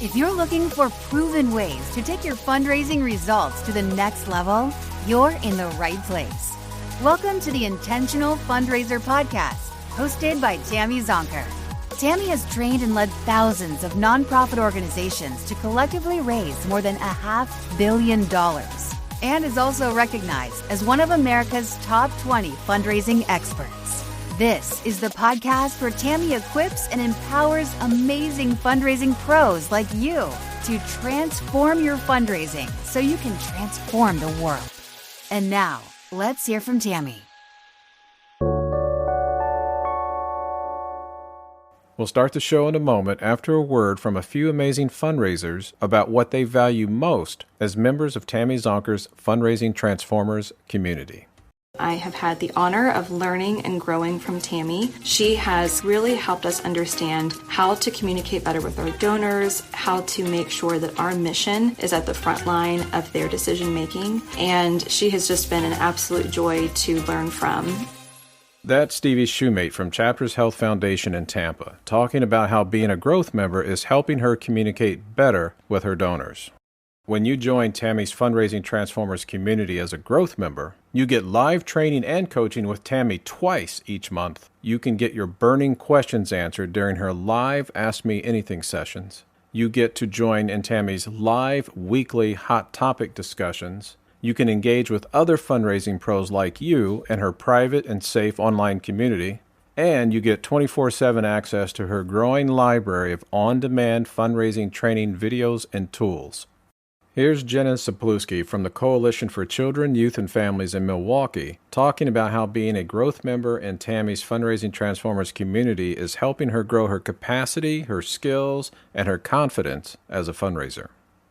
If you're looking for proven ways to take your fundraising results to the next level, you're in the right place. Welcome to the Intentional Fundraiser Podcast, hosted by Tammy Zonker. Tammy has trained and led thousands of nonprofit organizations to collectively raise more than $500 million and is also recognized as one of America's top 20 fundraising experts. This is the podcast where Tammy equips and empowers amazing fundraising pros like you to transform your fundraising so you can transform the world. And now, let's hear from Tammy. We'll start the show in a moment after a word from a few amazing fundraisers about what they value most as members of Tammy Zonker's Fundraising Transformers community. I have had the honor of learning and growing from Tammy. She has really helped us understand how to communicate better with our donors, how to make sure that our mission is at the front line of their decision making, and she has just been an absolute joy to learn from. That's Stevie Shoemate from Chapters Health Foundation in Tampa, talking about how being a growth member is helping her communicate better with her donors. When you join Tammy's Fundraising Transformers community as a growth member, you get live training and coaching with Tammy twice each month. You can get your burning questions answered during her live Ask Me Anything sessions. You get to join in Tammy's live weekly hot topic discussions. You can engage with other fundraising pros like you in her private and safe online community. And you get 24/7 access to her growing library of on-demand fundraising training videos and tools. Here's Jenna Sapluski from the Coalition for Children, Youth, and Families in Milwaukee talking about how being a growth member in Tammy's Fundraising Transformers community is helping her grow her capacity, her skills, and her confidence as a fundraiser.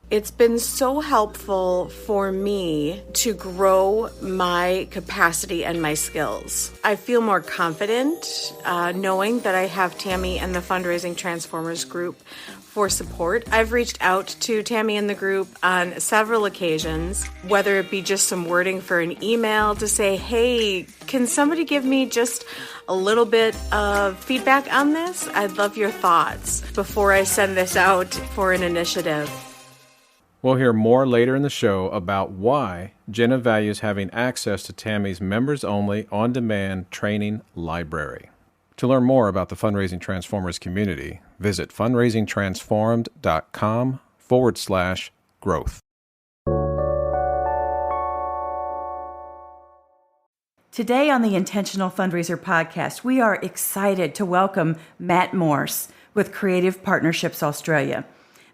It's been so helpful for me to grow my capacity and my skills. I feel more confident knowing that I have Tammy and the Fundraising Transformers group for support. I've reached out to Tammy and the group on several occasions, whether it be just some wording for an email to say, hey, can somebody give me just a little bit of feedback on this? I'd love your thoughts before I send this out for an initiative. We'll hear more later in the show about why Jenna values having access to Tammy's members-only, on-demand training library. To learn more about the Fundraising Transformers community, visit fundraisingtransformed.com/growth. Today on the Intentional Fundraiser Podcast, we are excited to welcome Matt Morse with Creative Partnerships Australia.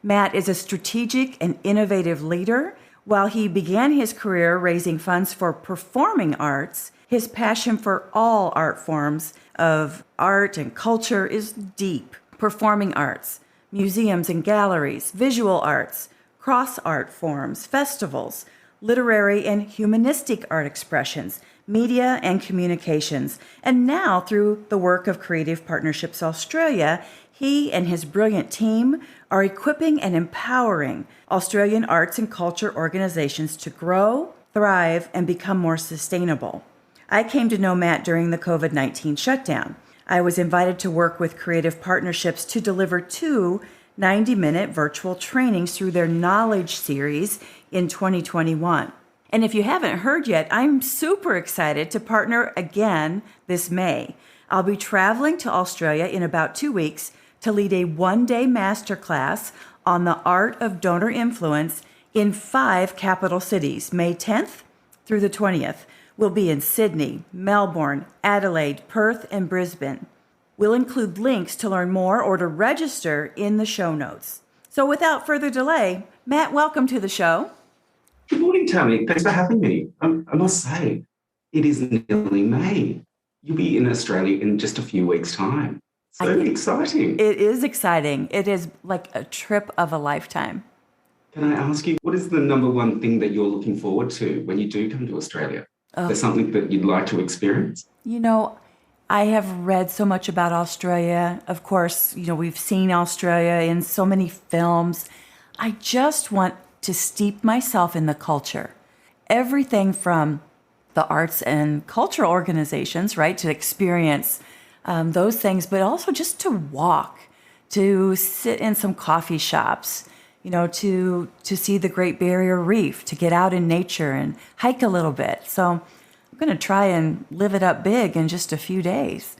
Matt is a strategic and innovative leader. While he began his career raising funds for performing arts, his passion for all art forms of art and culture is deep. Performing arts, museums and galleries, visual arts, cross art forms, festivals, literary and humanistic art expressions, media and communications. And now, through the work of Creative Partnerships Australia, he and his brilliant team are equipping and empowering Australian arts and culture organizations to grow, thrive, and become more sustainable. I came to know Matt during the COVID-19 shutdown. I was invited to work with Creative Partnerships to deliver 2 90-minute virtual trainings through their Knowledge series in 2021. And if you haven't heard yet, I'm super excited to partner again this May. I'll be traveling to Australia in about 2 weeks to lead a 1-day masterclass on the art of donor influence in 5 capital cities, May 10th through the 20th. We'll be in Sydney, Melbourne, Adelaide, Perth, and Brisbane. We'll include links to learn more or to register in the show notes. So without further delay, Matt, welcome to the show. Good morning, Tammy. Thanks for having me. I must say, it is nearly May. You'll be in Australia in just a few weeks' time. So exciting. It is exciting. It is like a trip of a lifetime. Can I ask you, what is the number one thing that you're looking forward to when you do come to Australia? Is there something that you'd like to experience? You know, I have read so much about Australia. Of course, you know, we've seen Australia in so many films. I just want to steep myself in the culture. Everything from the arts and cultural organizations, right, to experience those things, but also just to walk, to sit in some coffee shops, to see the Great Barrier Reef, to get out in nature and hike a little bit. So I'm going to try and live it up big in just a few days.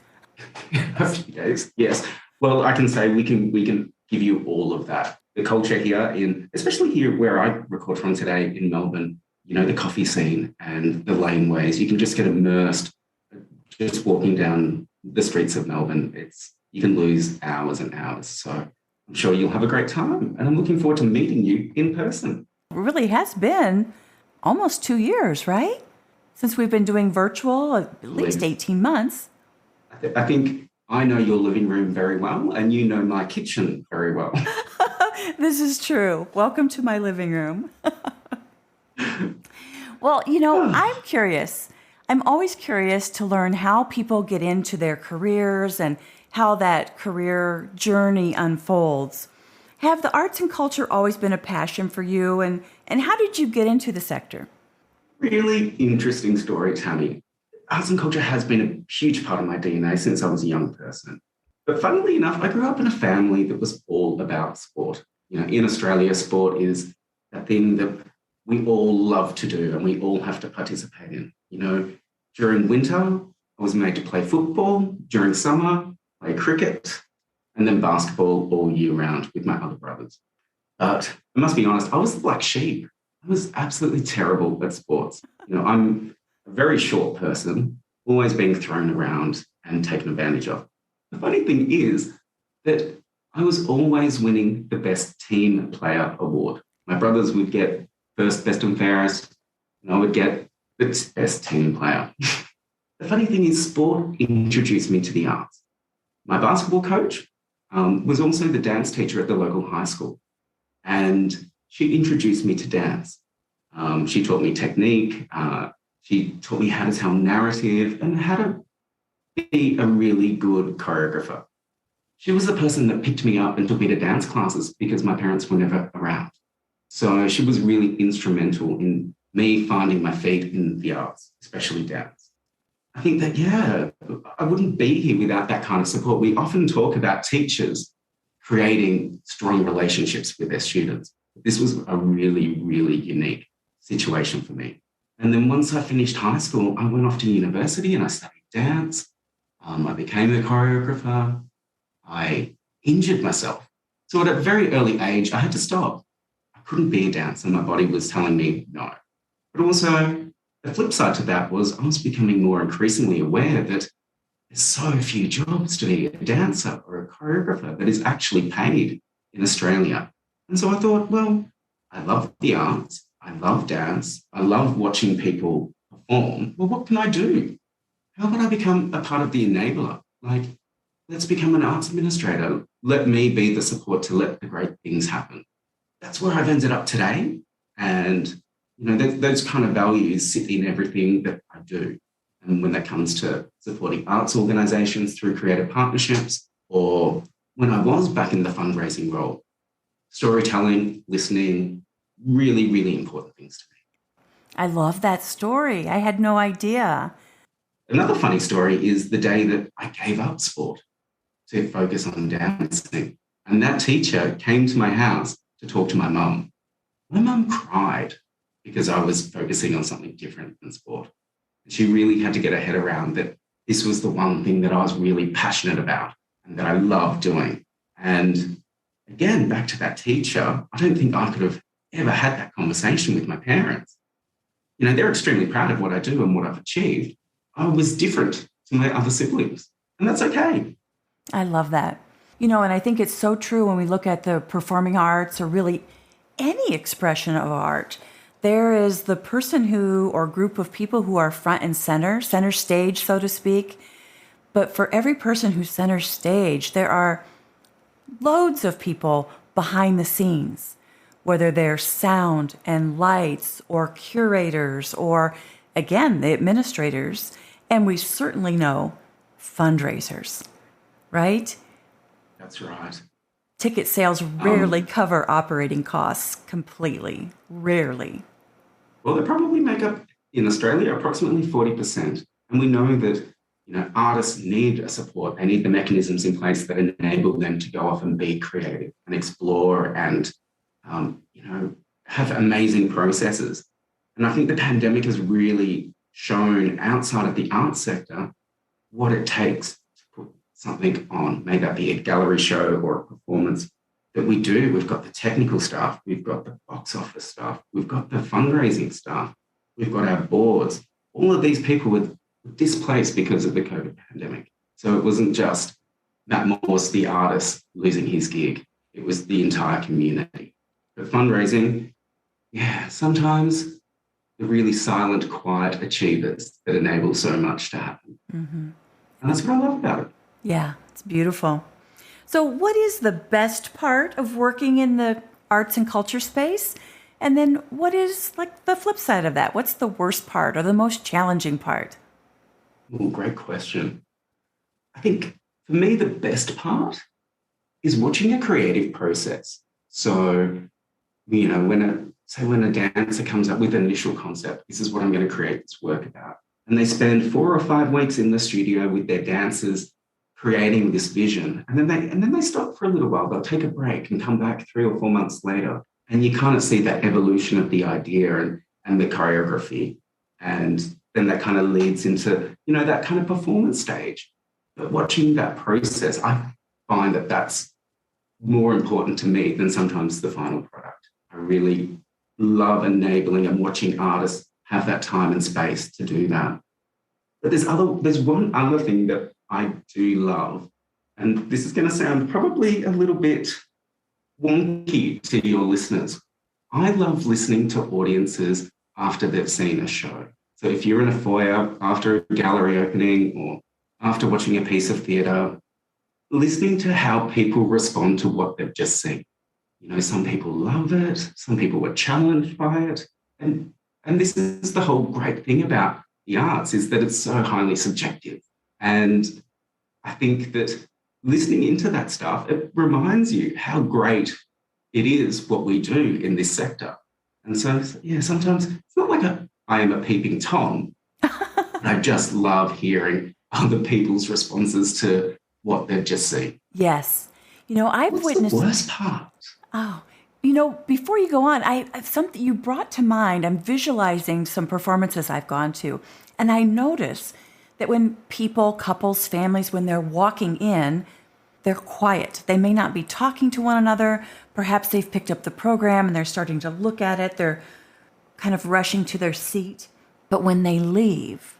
A few days, yes. Well, I can say we can give you all of that. The culture here, especially here where I record from today in Melbourne, the coffee scene and the laneways, you can just get immersed just walking down the streets of Melbourne. You can lose hours and hours. So I'm sure you'll have a great time. And I'm looking forward to meeting you in person. It really has been almost 2 years, right? Since we've been doing virtual, at least 18 months. I think I know your living room very well, and you know my kitchen very well. This is true. Welcome to my living room. Well, I'm curious. I'm always curious to learn how people get into their careers and how that career journey unfolds. Have the arts and culture always been a passion for you, and how did you get into the sector? Really interesting story, Tammy. Arts and culture has been a huge part of my DNA since I was a young person. But funnily enough, I grew up in a family that was all about sport. In Australia, sport is a thing that we all love to do and we all have to participate in. During winter, I was made to play football. During summer, play cricket, and then basketball all year round with my other brothers. But I must be honest, I was the black sheep. I was absolutely terrible at sports. I'm a very short person, always being thrown around and taken advantage of. The funny thing is that I was always winning the best team player award. My brothers would get first, best and fairest, and I would get the best team player. The funny thing is sport introduced me to the arts. My basketball coach was also the dance teacher at the local high school, and she introduced me to dance. She taught me technique. She taught me how to tell narrative and how to be a really good choreographer. She was the person that picked me up and took me to dance classes because my parents were never around. So she was really instrumental in me finding my feet in the arts, especially dance. I think that, I wouldn't be here without that kind of support. We often talk about teachers creating strong relationships with their students. This was a really, really unique situation for me. And then once I finished high school, I went off to university and I studied dance. I became a choreographer. I injured myself. So at a very early age, I had to stop. I couldn't be a dancer. My body was telling me no. But also, the flip side to that was I was becoming more increasingly aware that there's so few jobs to be a dancer or a choreographer that is actually paid in Australia. And so I thought, well, I love the arts. I love dance. I love watching people perform. Well, what can I do? How can I become a part of the enabler? Let's become an arts administrator. Let me be the support to let the great things happen. That's where I've ended up today. And, those kind of values sit in everything that I do. And when that comes to supporting arts organisations through creative partnerships, or when I was back in the fundraising role, storytelling, listening, really, really important things to me. I love that story. I had no idea. Another funny story is the day that I gave up sport to focus on dancing. And that teacher came to my house to talk to my mum. My mum cried because I was focusing on something different than sport. She really had to get her head around that this was the one thing that I was really passionate about and that I loved doing. And again, back to that teacher, I don't think I could have ever had that conversation with my parents. They're extremely proud of what I do and what I've achieved. I was different to my other siblings, and that's okay. I love that. And I think it's so true when we look at the performing arts or really any expression of art. There is the person or group of people who are front and center stage, so to speak. But for every person who's center stage, there are loads of people behind the scenes, whether they're sound and lights or curators or, again, the administrators. And we certainly know fundraisers, right? That's right. Ticket sales rarely cover operating costs completely. Rarely. Well, they probably make up, in Australia, approximately 40%. And we know that, artists need a support. They need the mechanisms in place that enable them to go off and be creative and explore and, have amazing processes. And I think the pandemic has really shown outside of the arts sector what it takes to put something on, may that be a gallery show or a performance that we do. We've got the technical staff, we've got the box office staff, we've got the fundraising staff, we've got our boards. All of these people were displaced because of the COVID pandemic. So it wasn't just Matt Morse, the artist, losing his gig. It was the entire community. But fundraising, sometimes the really silent, quiet achievers that enable so much to happen. Mm-hmm. And that's what I love about it. Yeah, it's beautiful. So what is the best part of working in the arts and culture space? And then what is like the flip side of that? What's the worst part or the most challenging part? Oh, great question. I think for me, the best part is watching a creative process. So, when a dancer comes up with an initial concept, this is what I'm going to create this work about. And they spend 4 or 5 weeks in the studio with their dancers creating this vision. And then they stop for a little while. They'll take a break and come back 3 or 4 months later. And you kind of see that evolution of the idea and the choreography. And then that kind of leads into, that kind of performance stage. But watching that process, I find that that's more important to me than sometimes the final product. I really love enabling and watching artists have that time and space to do that. But there's one other thing that I do love, and this is going to sound probably a little bit wonky to your listeners. I love listening to audiences after they've seen a show. So if you're in a foyer after a gallery opening or after watching a piece of theatre, listening to how people respond to what they've just seen. Some people love it, some people were challenged by it. And this is the whole great thing about the arts, is that it's so highly subjective. And I think that listening into that stuff, it reminds you how great it is what we do in this sector. And so, sometimes it's not like I am a peeping Tom. I just love hearing other people's responses to what they've just seen. Yes. I've witnessed... the worst part? Oh, before you go on, something you brought to mind, I'm visualizing some performances I've gone to, and I notice that when people, couples, families, when they're walking in, they're quiet. They may not be talking to one another. Perhaps they've picked up the program and they're starting to look at it. They're kind of rushing to their seat. But when they leave,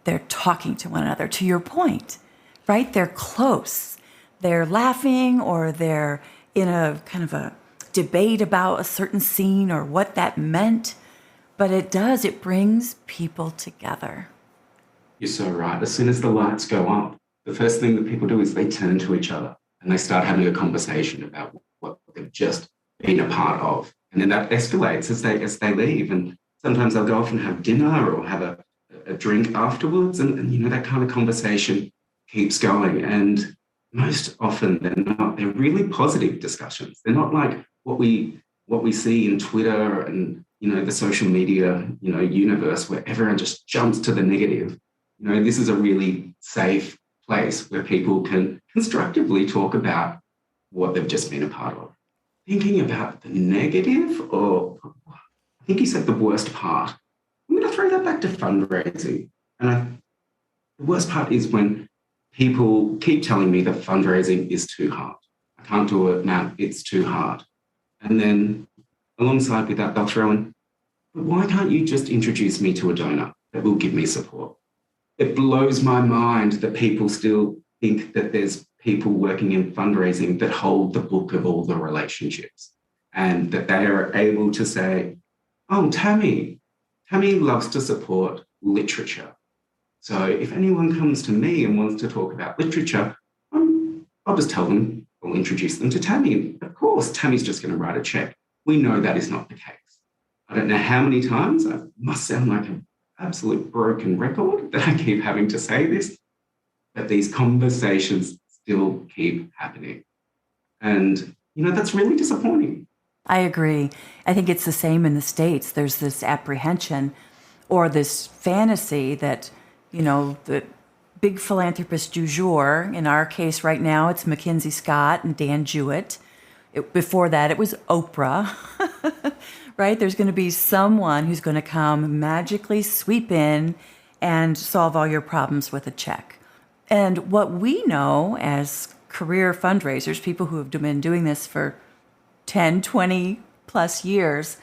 they're talking to one another, to your point, right? They're close. They're laughing, or they're in a kind of a debate about a certain scene or what that meant. But it brings people together. You're so right. As soon as the lights go up, the first thing that people do is they turn to each other and they start having a conversation about what they've just been a part of. And then that escalates as they leave. And sometimes they'll go off and have dinner or have a drink afterwards. And that kind of conversation keeps going. And most often they're really positive discussions. They're not like what we see in Twitter and, the social media, universe where everyone just jumps to the negative. This is a really safe place where people can constructively talk about what they've just been a part of. Thinking about the negative, or I think you said the worst part, I'm going to throw that back to fundraising. And the worst part is when people keep telling me that fundraising is too hard. I can't do it, Matt, it's too hard. And then alongside with that, they'll throw in, but why can't you just introduce me to a donor that will give me support? It blows my mind that people still think that there's people working in fundraising that hold the book of all the relationships, and that they are able to say, oh, Tammy loves to support literature. So if anyone comes to me and wants to talk about literature, I'll just tell them, I'll introduce them to Tammy. And of course, Tammy's just going to write a check. We know that is not the case. I don't know how many times, I must sound like an absolute broken record that I keep having to say this, but these conversations still keep happening. And, that's really disappointing. I agree. I think it's the same in the States. There's this apprehension or this fantasy that, that big philanthropists du jour. In our case right now, it's Mackenzie Scott and Dan Jewett. Before that, it was Oprah, right? There's going to be someone who's going to come magically sweep in and solve all your problems with a check. And what we know as career fundraisers, people who have been doing this for 10, 20 plus years,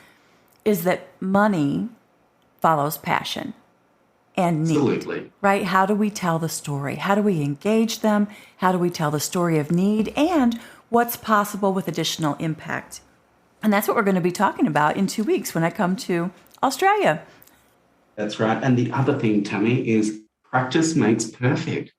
is that money follows passion and need. Absolutely. Right? How do we tell the story? How do we engage them? How do we tell the story of need? And what's possible with additional impact? And that's what we're going to be talking about in 2 weeks when I come to Australia. That's right. And the other thing, Tammy, is practice makes perfect.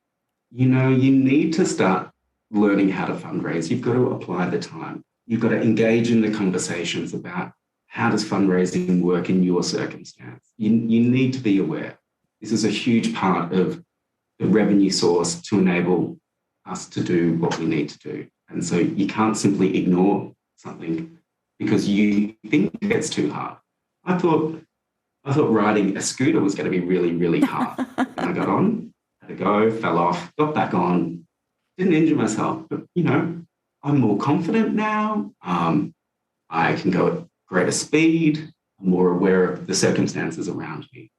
You know, you need to start learning how to fundraise. You've got to apply the time. You've got to engage in the conversations about how does fundraising work in your circumstance. You need to be aware. This is a huge part of the revenue source to enable us to do what we need to do. And so you can't simply ignore something because you think it's too hard. I thought riding a scooter was going to be really, really hard. And I got on, had to go, fell off, got back on, didn't injure myself, but, you know, I'm more confident now. I can go at greater speed. I'm more aware of the circumstances around me.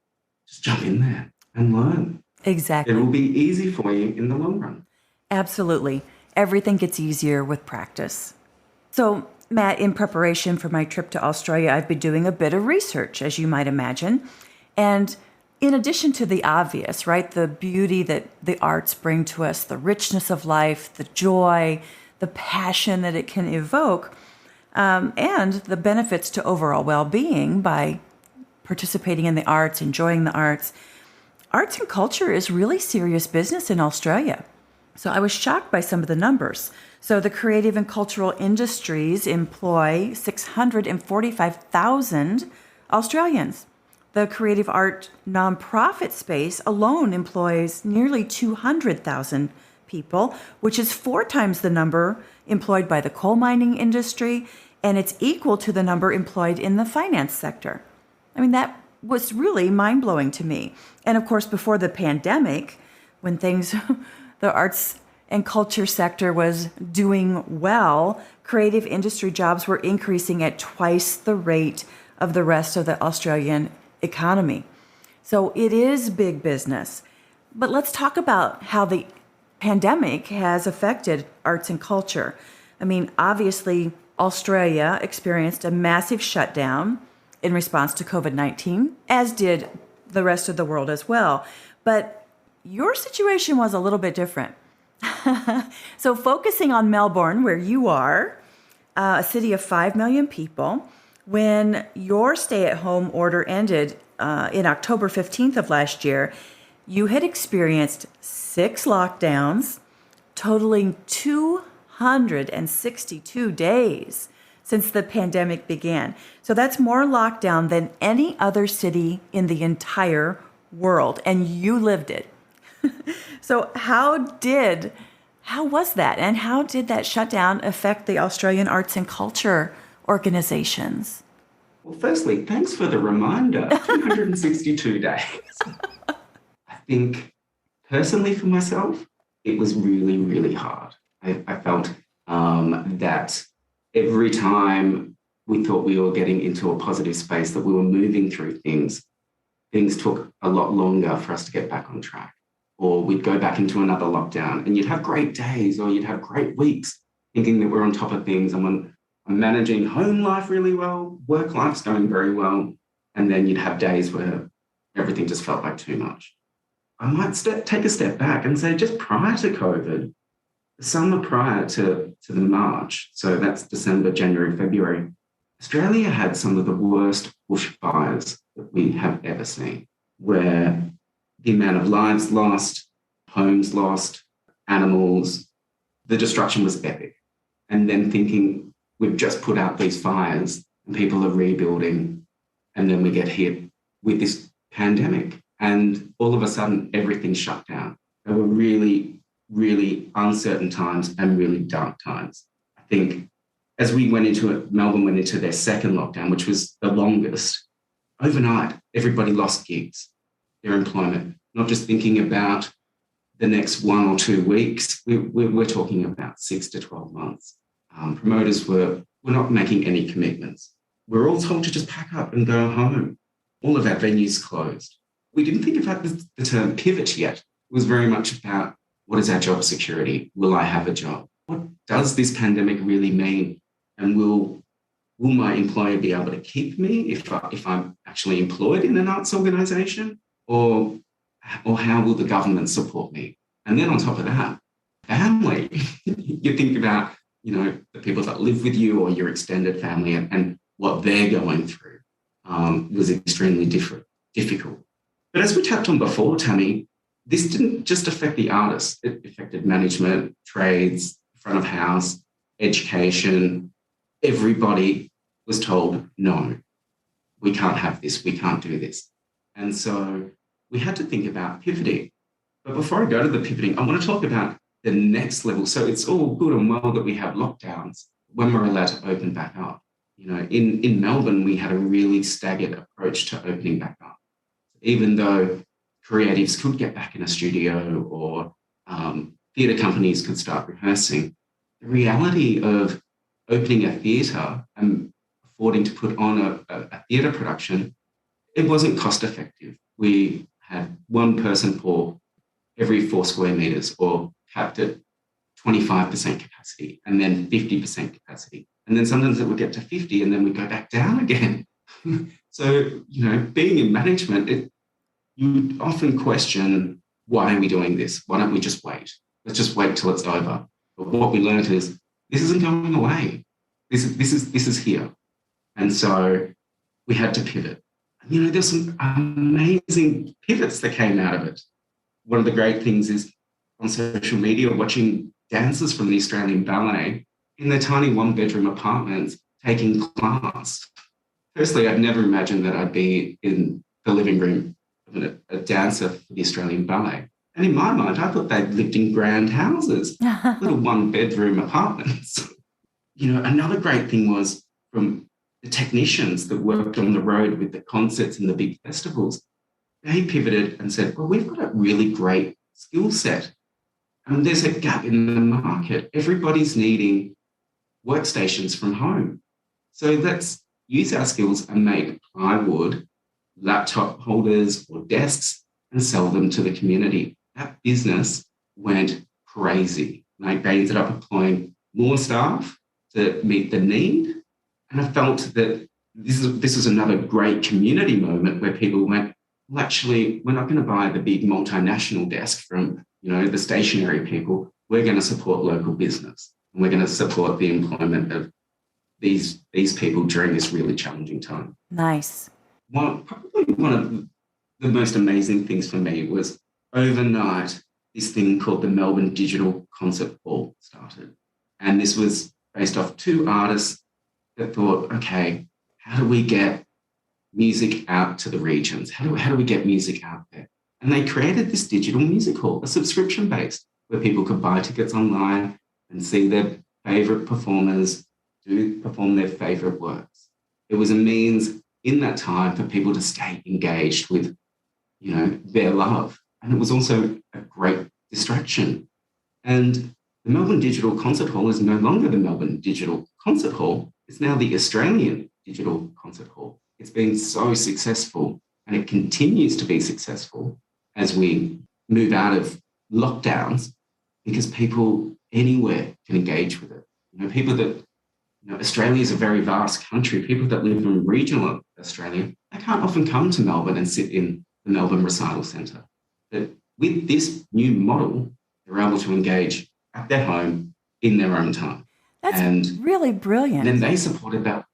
Just jump in there and learn. Exactly. It will be easy for you in the long run. Absolutely. Everything gets easier with practice. So, Matt, in preparation for my trip to Australia, I've been doing a bit of research, as you might imagine. And in addition to the obvious, right, the beauty that the arts bring to us, the richness of life, the joy, the passion that it can evoke, and the benefits to overall well-being by participating in the arts, enjoying the arts and culture is really serious business in Australia. So I was shocked by some of the numbers. So the creative and cultural industries employ 645,000 Australians. The creative art nonprofit space alone employs nearly 200,000 people, which is 4 times the number employed by the coal mining industry, and it's equal to the number employed in the finance sector. I mean, that was really mind-blowing to me. And of course, before the pandemic, when the arts and culture sector was doing well, creative industry jobs were increasing at twice the rate of the rest of the Australian economy. So it is big business. But let's talk about how the pandemic has affected arts and culture. I mean, obviously, Australia experienced a massive shutdown in response to COVID-19, as did the rest of the world as well. But your situation was a little bit different. So focusing on Melbourne, where you are, a city of 5 million people, when your stay-at-home order ended in October 15th of last year, you had experienced 6 lockdowns, totaling 262 days since the pandemic began. So that's more lockdown than any other city in the entire world, and you lived it. So how was that? And how did that shutdown affect the Australian arts and culture organizations? Well, firstly, thanks for the reminder. 262 days. I think personally for myself, it was really, really hard. I felt that every time we thought we were getting into a positive space, that we were moving through things took a lot longer for us to get back on track. Or we'd go back into another lockdown and you'd have great days or you'd have great weeks thinking that we're on top of things. And when I'm managing home life really well, work life's going very well. And then you'd have days where everything just felt like too much. I might take a step back and say just prior to COVID, the summer prior to the March, so that's December, January, February, Australia had some of the worst bushfires that we have ever seen, where the amount of lives lost, homes lost, animals, the destruction was epic. And then thinking we've just put out these fires and people are rebuilding, and then we get hit with this pandemic. And all of a sudden, everything shut down. They were really, really uncertain times and really dark times. I think as we went into it, Melbourne went into their second lockdown, which was the longest. Overnight, everybody lost gigs, their employment, not just thinking about the next 1 or 2 weeks. We're talking about 6 to 12 months. Promoters were not making any commitments. We're all told to just pack up and go home. All of our venues closed. We didn't think about the term pivot yet. It was very much about, what is our job security? Will I have a job? What does this pandemic really mean? And will my employer be able to keep me if I'm actually employed in an arts organisation? Or how will the government support me? And then on top of that, family. You think about, the people that live with you or your extended family and what they're going through was extremely difficult. But as we tapped on before, Tammy, this didn't just affect the artists. It affected management, trades, front of house, education. Everybody was told, no, we can't have this, we can't do this. And so we had to think about pivoting. But before I go to the pivoting, I want to talk about the next level. So it's all good and well that we have lockdowns when we're allowed to open back up. In Melbourne, we had a really staggered approach to opening back up. Even though creatives could get back in a studio or theatre companies could start rehearsing, the reality of opening a theatre and affording to put on a theatre production, it wasn't cost effective. We had one person for every 4 square metres, or capped at 25% capacity and then 50% capacity. And then sometimes it would get to 50 and then we go back down again. So, being in management, you often question, why are we doing this? Why don't we just wait? Let's just wait till it's over. But what we learned is, this isn't going away. This is here. And so we had to pivot. There's some amazing pivots that came out of it. One of the great things is on social media, watching dancers from the Australian Ballet in their tiny 1-bedroom apartments taking class. Firstly, I'd never imagined that I'd be in the living room of a dancer for the Australian Ballet. And in my mind, I thought they'd lived in grand houses, little 1-bedroom apartments. Another great thing was from the technicians that worked on the road with the concerts and the big festivals. They pivoted and said, well, we've got a really great skill set. And there's a gap in the market. Everybody's needing workstations from home. So let's use our skills and make plywood, laptop holders or desks and sell them to the community. That business went crazy. They ended up employing more staff to meet the need. And I felt that this is another great community moment where people went, well, actually, we're not going to buy the big multinational desk from, the stationary people. We're going to support local business. And we're going to support the employment of these people during this really challenging time. Nice. Probably one of the most amazing things for me was overnight, this thing called the Melbourne Digital Concert Hall started. And this was based off 2 artists that thought, okay, how do we get music out to the regions? How do we get music out there? And they created this digital music hall, a subscription-based, where people could buy tickets online and see their favourite performers perform their favourite works. It was a means in that time for people to stay engaged with, their love. And it was also a great distraction. And the Melbourne Digital Concert Hall is no longer the Melbourne Digital Concert Hall. It's now the Australian Digital Concert Hall. It's been so successful, and it continues to be successful as we move out of lockdowns, because people anywhere can engage with it. People that, Australia is a very vast country. People that live in regional Australia, they can't often come to Melbourne and sit in the Melbourne Recital Centre. But with this new model, they're able to engage at their home in their own time. That's really brilliant. And then they supported that.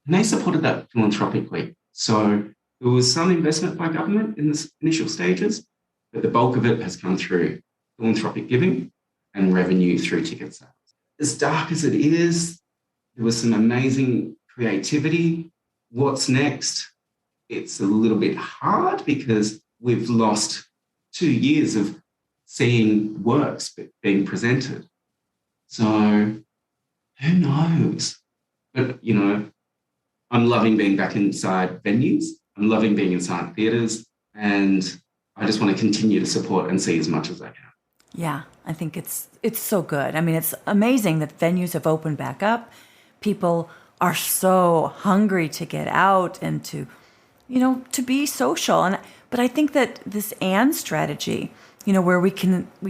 And they supported that philanthropically. So there was some investment by government in the initial stages, but the bulk of it has come through philanthropic giving and revenue through ticket sales. As dark as it is, there was some amazing creativity. What's next? It's a little bit hard because we've lost 2 years of seeing works being presented. So who knows? But, I'm loving being back inside venues. I'm loving being inside theatres, and I just want to continue to support and see as much as I can. Yeah, I think it's so good. I mean, it's amazing that venues have opened back up. People are so hungry to get out and to, to be social. But I think that this and strategy, where we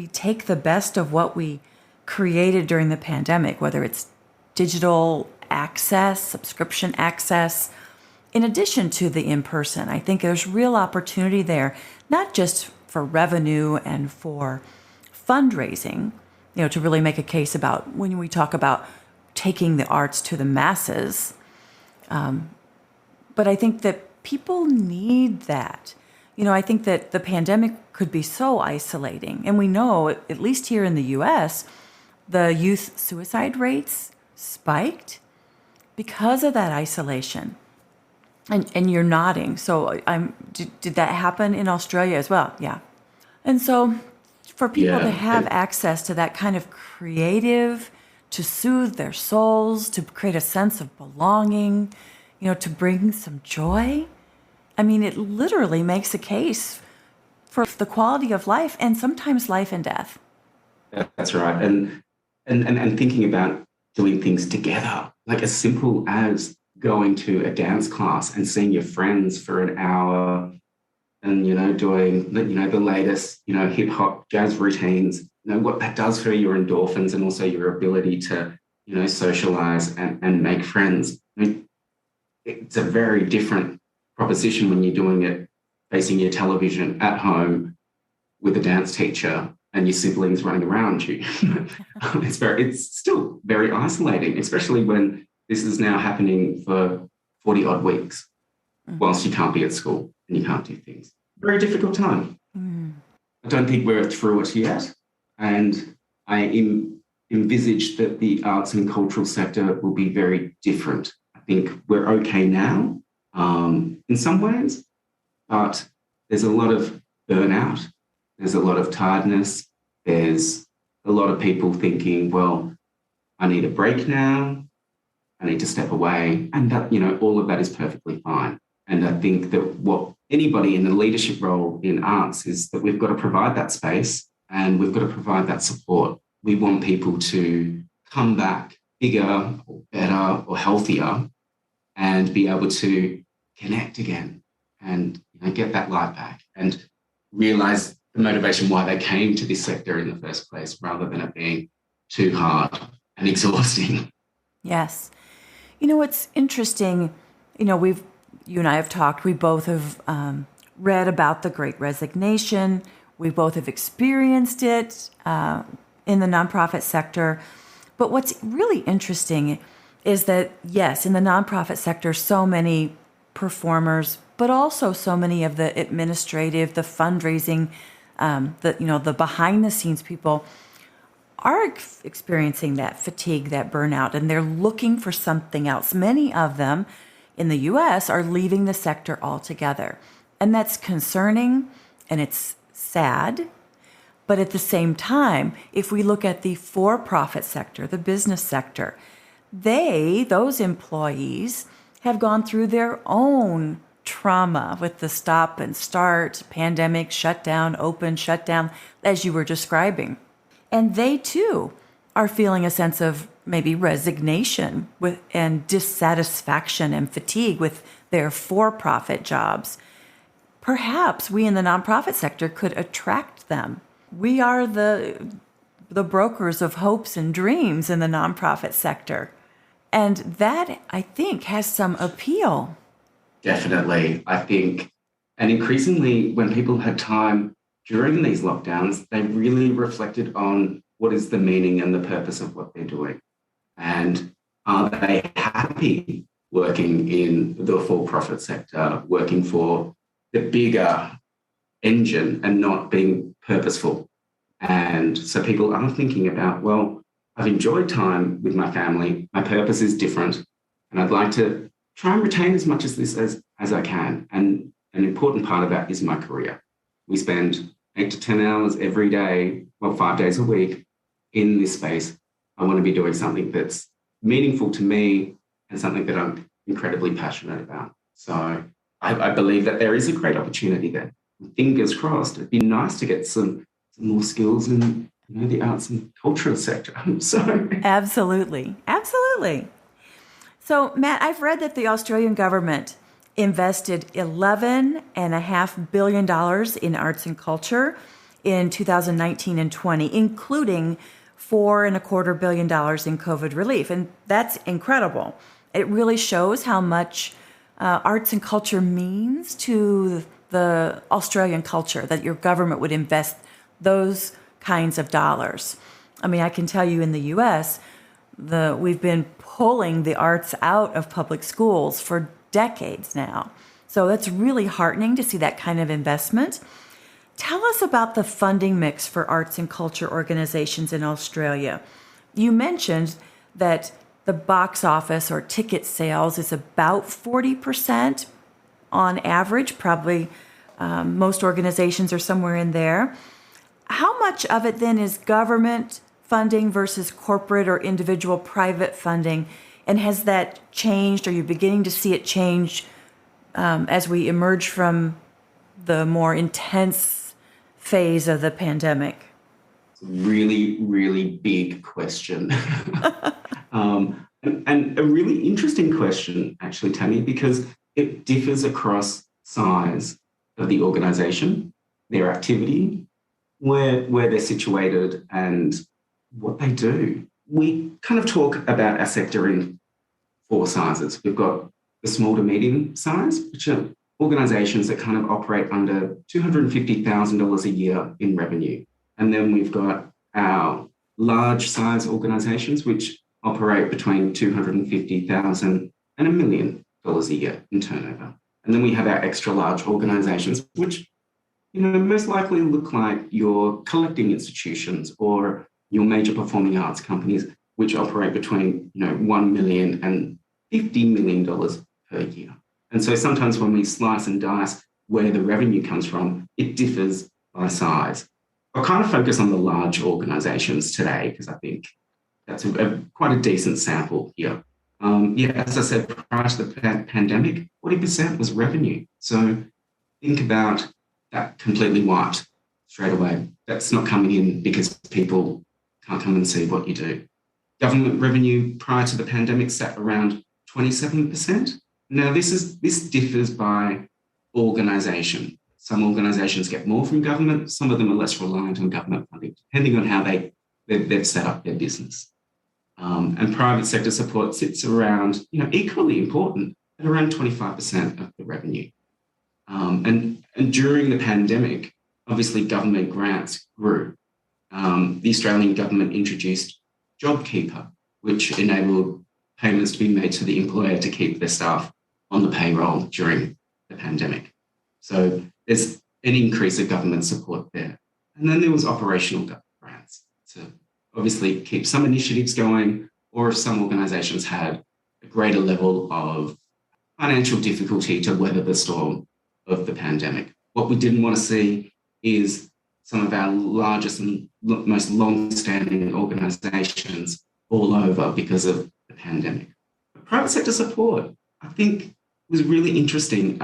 take the best of what we created during the pandemic, whether it's digital access, subscription access, in addition to the in-person, I think there's real opportunity there, not just for revenue and for fundraising, to really make a case about when we talk about taking the arts to the masses. But I think that people need that. I think that the pandemic could be so isolating. And we know, at least here in the U.S., the youth suicide rates spiked because of that isolation. And you're nodding. So did that happen in Australia as well? Yeah. And so for people to have access to that kind of creative, to soothe their souls, to create a sense of belonging, to bring some joy, I mean, it literally makes a case for the quality of life and sometimes life and death. That's right. And thinking about doing things together, like as simple as going to a dance class and seeing your friends for an hour and, doing, the latest, hip hop jazz routines, what that does for your endorphins and also your ability to, socialize and make friends. It's a very different proposition when you're doing it facing your television at home with a dance teacher and your siblings running around you. It's still very isolating, especially when this is now happening for 40 odd weeks whilst you can't be at school and you can't do things. Very difficult time. I don't think we're through it yet. And I envisage that the arts and cultural sector will be very different. I think we're okay now in some ways, but there's a lot of burnout. There's a lot of tiredness. There's a lot of people thinking, well, I need a break now. I need to step away. And that, all of that is perfectly fine. And I think that what anybody in the leadership role in arts is that we've got to provide that space and we've got to provide that support. We want people to come back bigger or better or healthier and be able to connect again and get that life back and realize the motivation why they came to this sector in the first place rather than it being too hard and exhausting. Yes. What's interesting, you and I have talked, we both have read about the Great Resignation. We both have experienced it in the nonprofit sector. But what's really interesting is that, yes, in the nonprofit sector, so many performers, but also so many of the administrative, the fundraising, the behind the scenes people are experiencing that fatigue, that burnout, and they're looking for something else. Many of them in the U.S. are leaving the sector altogether. And that's concerning and it's sad. But at the same time, if we look at the for-profit sector, the business sector, those employees have gone through their own trauma with the stop and start, pandemic, shutdown, open, shutdown, as you were describing. And they too are feeling a sense of maybe resignation and dissatisfaction and fatigue with their for-profit jobs. Perhaps we in the nonprofit sector could attract them. We are the brokers of hopes and dreams in the nonprofit sector. And that, I think, has some appeal. Definitely. I think, and increasingly when people had time during these lockdowns, they really reflected on what is the meaning and the purpose of what they're doing. And are they happy working in the for-profit sector, working for the bigger engine and not being purposeful? And so people are thinking about, well, I've enjoyed time with my family. My purpose is different. And I'd like to try and retain as much of this as I can. And an important part of that is my career. We spend 8 to 10 hours every day, 5 days a week in this space. I want to be doing something that's meaningful to me and something that I'm incredibly passionate about. So I believe that there is a great opportunity there. Fingers crossed. It'd be nice to get some some more skills in the arts and cultural sector. So Absolutely. So, Matt, I've read that the Australian government invested $11.5 billion in arts and culture in 2019 and 20, including $4.25 billion in COVID relief. And that's incredible. It really shows how much arts and culture means to the Australian culture, that your government would invest those kinds of dollars. I mean, I can tell you in the U.S., we've been pulling the arts out of public schools for decades now. So that's really heartening to see that kind of investment. Tell us about the funding mix for arts and culture organizations in Australia. You mentioned that the box office or ticket sales is about 40% on average. Probably most organizations are somewhere in there. How much of it then is government funding versus corporate or individual private funding? And has that changed? Are you beginning to see it change as we emerge from the more intense phase of the pandemic? Really, really big question. And a really interesting question, actually, Tammy, because it differs across size of the organisation, their activity, where they're situated and what they do. We kind of talk about our sector in 4 sizes. We've got the small to medium size, which are organisations that kind of operate under $250,000 a year in revenue. And then we've got our large size organisations, which operate between $250,000 and $1 million a year in turnover. And then we have our extra large organisations, which most likely look like your collecting institutions or your major performing arts companies, which operate between $1 million and $50 million per year. And so sometimes when we slice and dice where the revenue comes from, it differs by size. I'll kind of focus on the large organisations today because I think that's quite a decent sample here. As I said, prior to the pandemic, 40% was revenue. So think about that completely wiped straight away. That's not coming in because people can't come and see what you do. Government revenue prior to the pandemic sat around 27%. Now, this differs by organisation. Some organisations get more from government. Some of them are less reliant on government funding, depending on how they've set up their business. And private sector support sits around, equally important at around 25% of the revenue. And during the pandemic, obviously government grants grew. The Australian government introduced JobKeeper, which enabled payments to be made to the employer to keep their staff on the payroll during the pandemic. So there's an increase of government support there. And then there was operational grants to obviously keep some initiatives going, or if some organisations had a greater level of financial difficulty to weather the storm of the pandemic. What we didn't want to see is some of our largest and most long-standing organisations all over because of the pandemic. But private sector support, I think, was really interesting.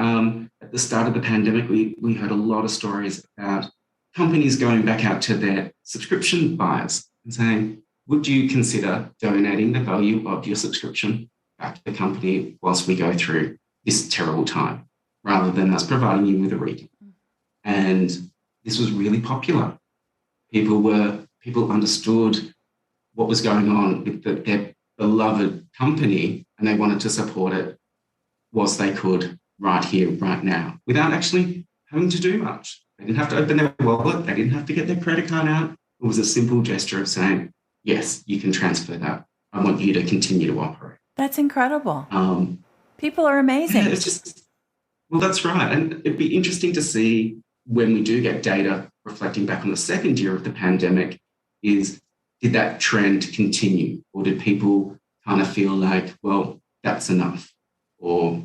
At the start of the pandemic, we heard a lot of stories about companies going back out to their subscription buyers and saying, would you consider donating the value of your subscription back to the company whilst we go through this terrible time, rather than us providing you with a refund? And this was really popular. People understood what was going on with their beloved company, and they wanted to support it whilst they could right here, right now, without actually having to do much. They didn't have to open their wallet. They didn't have to get their credit card out. It was a simple gesture of saying, yes, you can transfer that. I want you to continue to operate. That's incredible. People are amazing. Yeah, it's just, well, that's right. And it'd be interesting to see when we do get data reflecting back on the second year of the pandemic is, did that trend continue? Or did people kind of feel like, well, that's enough? Or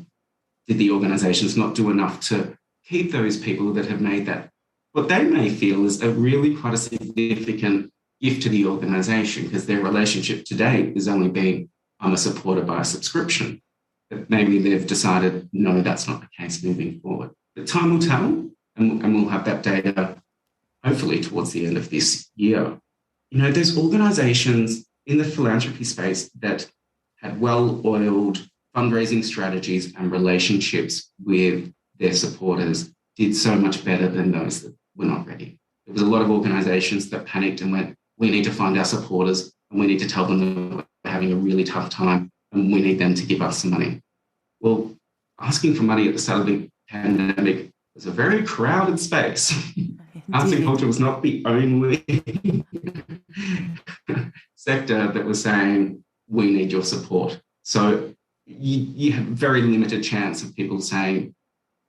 did the organisations not do enough to keep those people that have made that, what they may feel is a really quite a significant gift to the organisation, because their relationship to date is only being, I'm a supporter by a subscription. But maybe they've decided, no, that's not the case moving forward. But time will tell, and we'll have that data hopefully towards the end of this year. There's organizations in the philanthropy space that had well-oiled fundraising strategies and relationships with their supporters, did so much better than those that were not ready. There was a lot of organizations that panicked and went, we need to find our supporters and we need to tell them that we're having a really tough time and we need them to give us some money. Well, asking for money at the start of the pandemic was a very crowded space. Arts and culture was not the only sector that was saying, we need your support. So you have a very limited chance of people saying,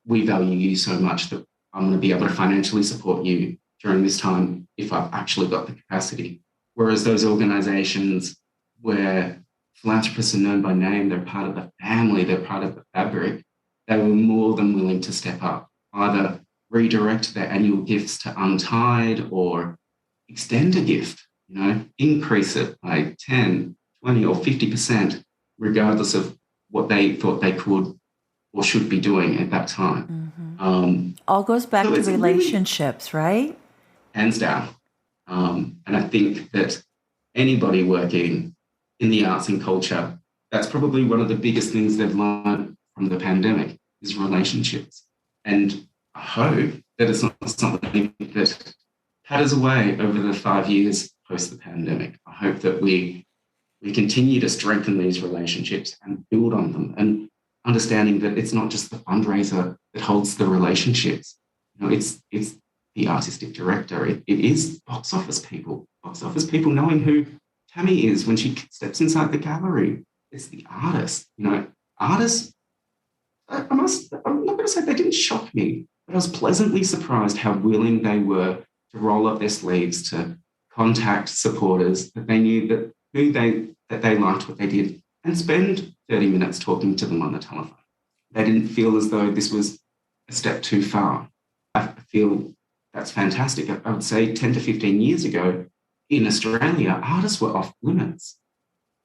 we value you so much that I'm going to be able to financially support you during this time if I've actually got the capacity. Whereas those organizations where philanthropists are known by name, they're part of the family, they're part of the fabric, they were more than willing to step up, either redirect their annual gifts to Untied or extend a gift, increase it by 10, 20 or 50%, regardless of what they thought they could or should be doing at that time. Mm-hmm. All goes back to relationships, right? Hands down. And I think that anybody working in the arts and culture, that's probably one of the biggest things they've learned from the pandemic is relationships. And I hope that it's not something that patters away over the 5 years post the pandemic. I hope that we continue to strengthen these relationships and build on them, and understanding that it's not just the fundraiser that holds the relationships. It's the artistic director. It is box office people knowing who Tammy is when she steps inside the gallery. It's the artist. Artists, I'm not going to say they didn't shock me, but I was pleasantly surprised how willing they were to roll up their sleeves to contact supporters that they knew that they liked what they did, and spend 30 minutes talking to them on the telephone. They didn't feel as though this was a step too far. I feel that's fantastic. I would say 10 to 15 years ago in Australia, artists were off limits.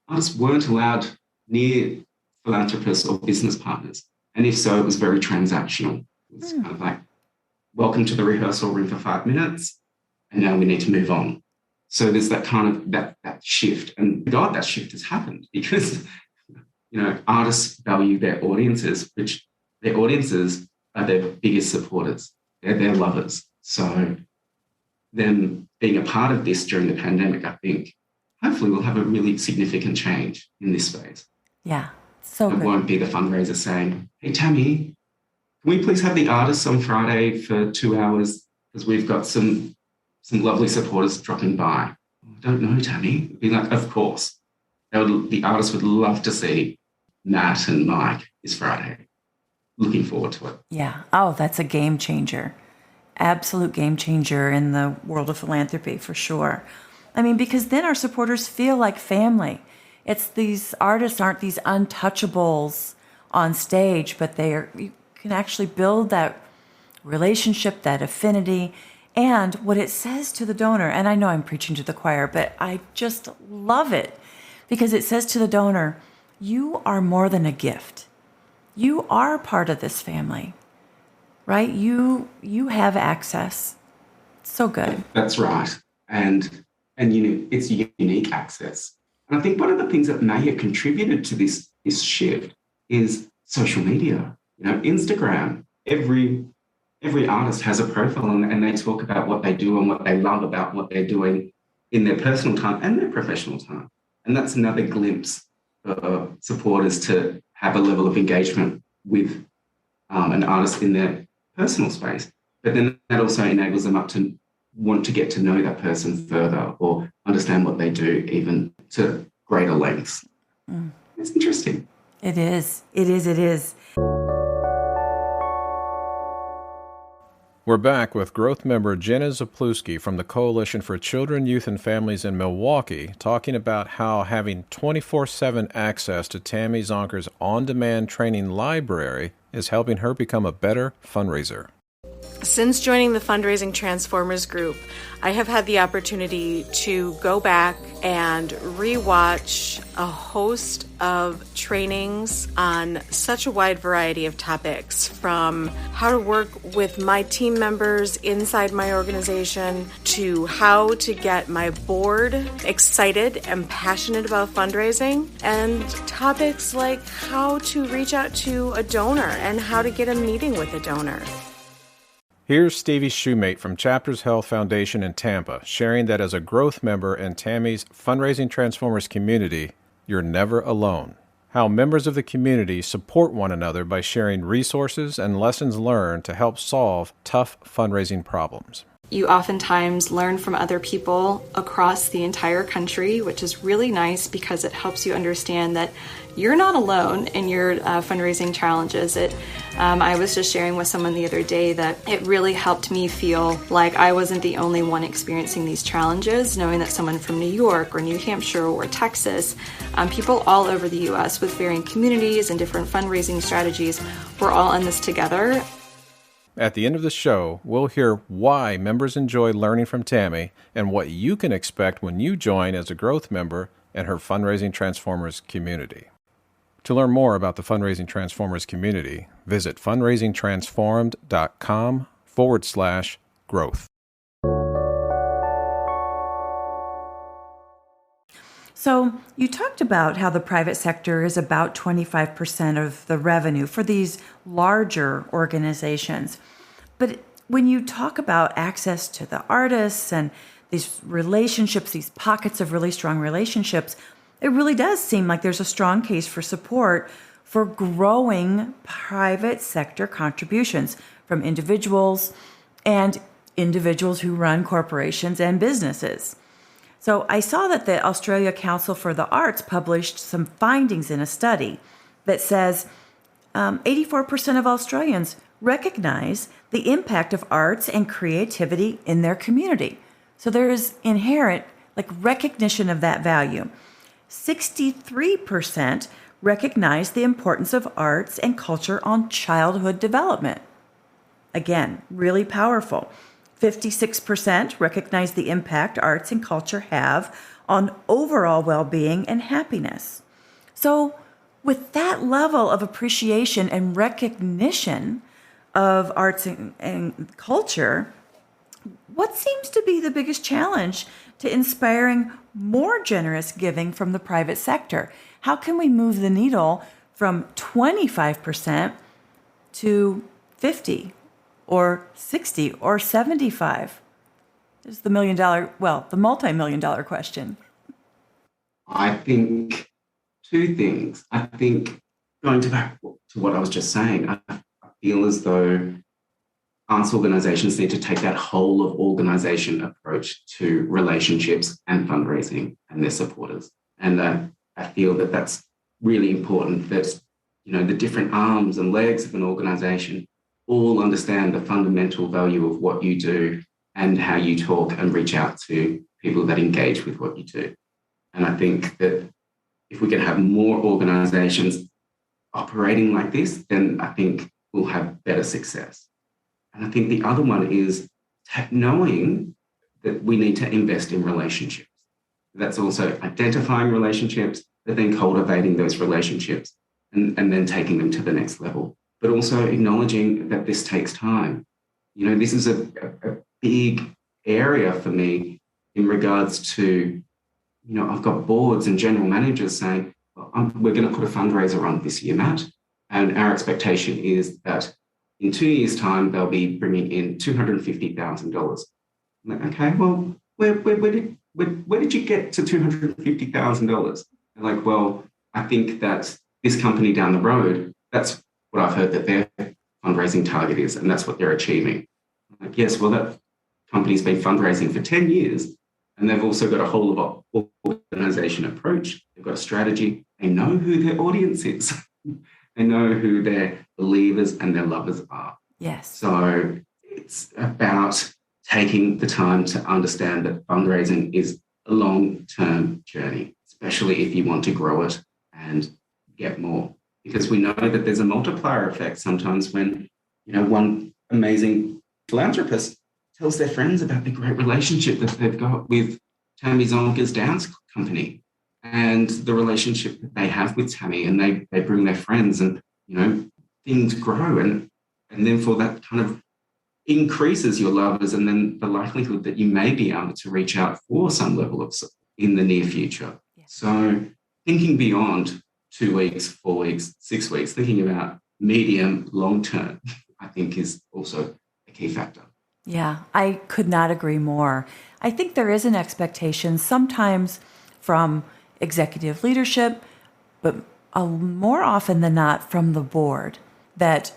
Artists weren't allowed near philanthropists or business partners. And if so, it was very transactional. It was kind of like, welcome to the rehearsal room for 5 minutes, and now we need to move on. So there's that kind of that shift. And God, that shift has happened because, artists value their audiences, which their audiences are their biggest supporters. They're their lovers. So them being a part of this during the pandemic, I think, hopefully we'll have a really significant change in this space. Yeah, so it won't be the fundraiser saying, hey, Tammy, can we please have the artists on Friday for 2 hours because we've got some lovely supporters dropping by. I don't know, Tammy. It'd be like, of course. The artists would love to see Matt and Mike this Friday. Looking forward to it. Yeah. Oh, that's a game changer. Absolute game changer in the world of philanthropy, for sure. I mean, because then our supporters feel like family. It's these artists aren't these untouchables on stage, but you can actually build that relationship, that affinity, and what it says to the donor. And I know I'm preaching to the choir, but I just love it because it says to the donor, you are more than a gift. You are part of this family, right? You have access. So good. That's right. And it's unique access. And I think one of the things that may have contributed to this shift is social media. Instagram. Every artist has a profile and they talk about what they do and what they love about what they're doing in their personal time and their professional time. And that's another glimpse for supporters to have a level of engagement with an artist in their personal space. But then that also enables them up to want to get to know that person further or understand what they do even to greater lengths. It's interesting. It is. It is. It is. We're back with growth member Jenna Zapluski from the Coalition for Children, Youth, and Families in Milwaukee, talking about how having 24/7 access to Tammy Zonker's on-demand training library is helping her become a better fundraiser. Since joining the Fundraising Transformers group, I have had the opportunity to go back and rewatch a host of trainings on such a wide variety of topics, from how to work with my team members inside my organization to how to get my board excited and passionate about fundraising, and topics like how to reach out to a donor and how to get a meeting with a donor. Here's Stevie Shoemate from Chapters Health Foundation in Tampa, sharing that as a growth member in Tammy's Fundraising Transformers community, you're never alone. How members of the community support one another by sharing resources and lessons learned to help solve tough fundraising problems. You oftentimes learn from other people across the entire country, which is really nice because it helps you understand that you're not alone in your fundraising challenges. I was just sharing with someone the other day that it really helped me feel like I wasn't the only one experiencing these challenges, knowing that someone from New York or New Hampshire or Texas, people all over the U.S. with varying communities and different fundraising strategies, we're all in this together. At the end of the show, we'll hear why members enjoy learning from Tammy and what you can expect when you join as a growth member in her Fundraising Transformers community. To learn more about the Fundraising Transformers community, visit fundraisingtransformed.com/growth. So you talked about how the private sector is about 25% of the revenue for these larger organizations. But when you talk about access to the artists and these relationships, these pockets of really strong relationships, it really does seem like there's a strong case for support for growing private sector contributions from individuals and individuals who run corporations and businesses. So I saw that the Australia Council for the Arts published some findings in a study that says 84% of Australians recognize the impact of arts and creativity in their community. So there is inherent recognition of that value. 63% recognize the importance of arts and culture on childhood development. Again, really powerful. 56% recognize the impact arts and culture have on overall well-being and happiness. So with that level of appreciation and recognition of arts and culture, what seems to be the biggest challenge to inspiring more generous giving from the private sector? How can we move the needle from 25% to 50 or 60 or 75? This is the multi-million-dollar question. I think two things. I think going back to what I was just saying, I feel as though arts organizations need to take that whole of organization approach to relationships and fundraising and their supporters. And I feel that that's really important, that, the different arms and legs of an organization all understand the fundamental value of what you do and how you talk and reach out to people that engage with what you do. And I think that if we can have more organizations operating like this, then I think we'll have better success. And I think the other one is knowing that we need to invest in relationships. That's also identifying relationships, but then cultivating those relationships and then taking them to the next level. But also acknowledging that this takes time. This is a big area for me in regards to, I've got boards and general managers saying, we're going to put a fundraiser on this year, Matt. And our expectation is that in 2 years' time, they'll be bringing in $250,000. I'm like, okay, well, where did you get to $250,000? They're like, well, I think that this company down the road, that's what I've heard that their fundraising target is, and that's what they're achieving. I'm like, yes, well, that company's been fundraising for 10 years, and they've also got a whole of organization approach. They've got a strategy. They know who their audience is. They know who their believers and their lovers are. Yes. So it's about taking the time to understand that fundraising is a long-term journey, especially if you want to grow it and get more. Because we know that there's a multiplier effect sometimes when, one amazing philanthropist tells their friends about the great relationship that they've got with Tammy Zonka's dance company and the relationship that they have with Tammy, and they bring their friends, and things grow, and therefore that kind of increases your lovers, and then the likelihood that you may be able to reach out for some level of support in the near future. Yeah. So thinking beyond 2 weeks, 4 weeks, 6 weeks, thinking about medium, long term, I think is also a key factor. Yeah, I could not agree more. I think there is an expectation sometimes from executive leadership, but more often than not from the board, that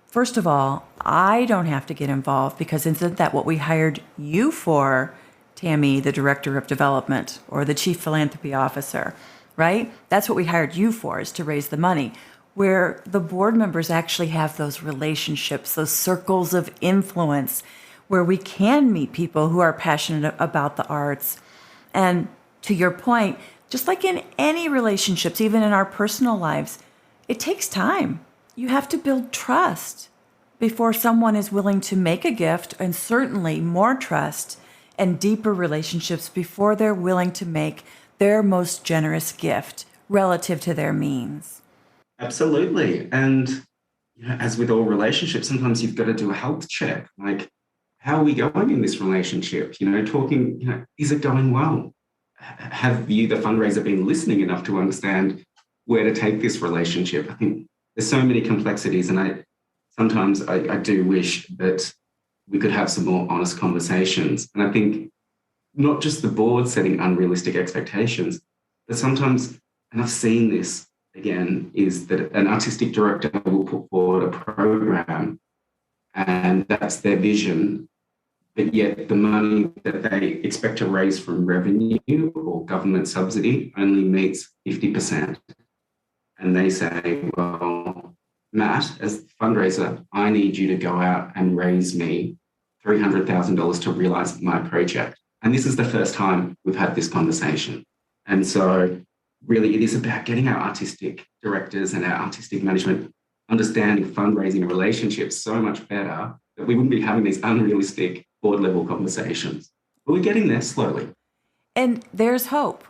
first of all, I don't have to get involved because isn't that what we hired you for, Tammy, the Director of Development or the Chief Philanthropy Officer, right? That's what we hired you for, is to raise the money. Where the board members actually have those relationships, those circles of influence, where we can meet people who are passionate about the arts. And to your point, just like in any relationships, even in our personal lives, it takes time. You have to build trust before someone is willing to make a gift, and certainly more trust and deeper relationships before they're willing to make their most generous gift relative to their means. Absolutely. And as with all relationships, sometimes you've got to do a health check. Like, how are we going in this relationship? Talking, is it going well? Have you, the fundraiser, been listening enough to understand where to take this relationship? I think there's so many complexities, and sometimes I do wish that we could have some more honest conversations. And I think not just the board setting unrealistic expectations, but sometimes, and I've seen this again, is that an artistic director will put forward a program and that's their vision, but yet the money that they expect to raise from revenue or government subsidy only meets 50%. And they say, well, Matt, as the fundraiser, I need you to go out and raise me $300,000 to realize my project. And this is the first time we've had this conversation. And so really, it is about getting our artistic directors and our artistic management understanding fundraising relationships so much better that we wouldn't be having these unrealistic board-level conversations. But we're getting there slowly. And there's hope.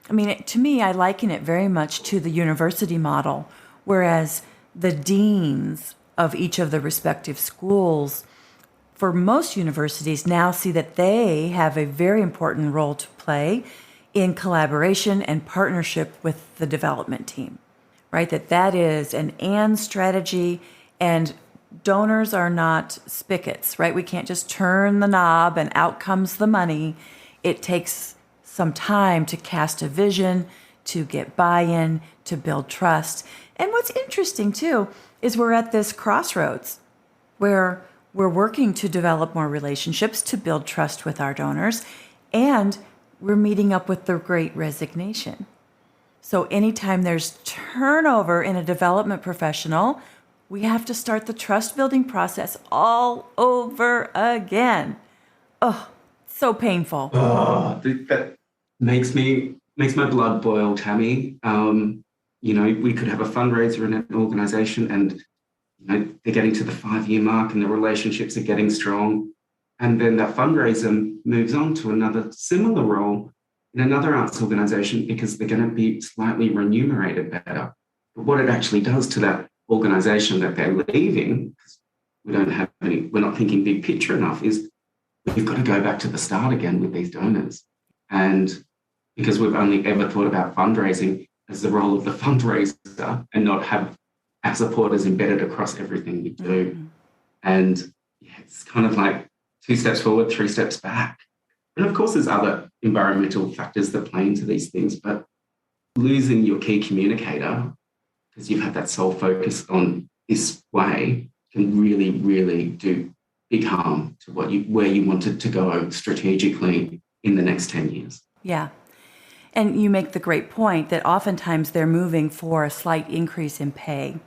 I mean, to me, I liken it very much to the university model, whereas the deans of each of the respective schools, for most universities, now see that they have a very important role to play in collaboration and partnership with the development team, right? That is an and strategy, and donors are not spigots, right? We can't just turn the knob and out comes the money. It takes some time to cast a vision, to get buy-in, to build trust. And what's interesting too is we're at this crossroads where we're working to develop more relationships, to build trust with our donors, and we're meeting up with the Great Resignation. So anytime there's turnover in a development professional, we have to start the trust building process all over again. Oh, so painful. Oh, that makes my blood boil, Tammy. We could have a fundraiser in an organization and they're getting to the 5-year mark and the relationships are getting strong. And then that fundraiser moves on to another similar role in another arts organisation because they're going to be slightly remunerated better. But what it actually does to that organisation that they're leaving, because we're not thinking big picture enough, is we've got to go back to the start again with these donors. And because we've only ever thought about fundraising as the role of the fundraiser and not have our supporters embedded across everything we do. And it's kind of like 2 steps forward, 3 steps back. And of course, there's other environmental factors that play into these things, but losing your key communicator, because you've had that sole focus on this way, can really, really do big harm to where you wanted to go strategically in the next 10 years. Yeah. And you make the great point that oftentimes they're moving for a slight increase in pay.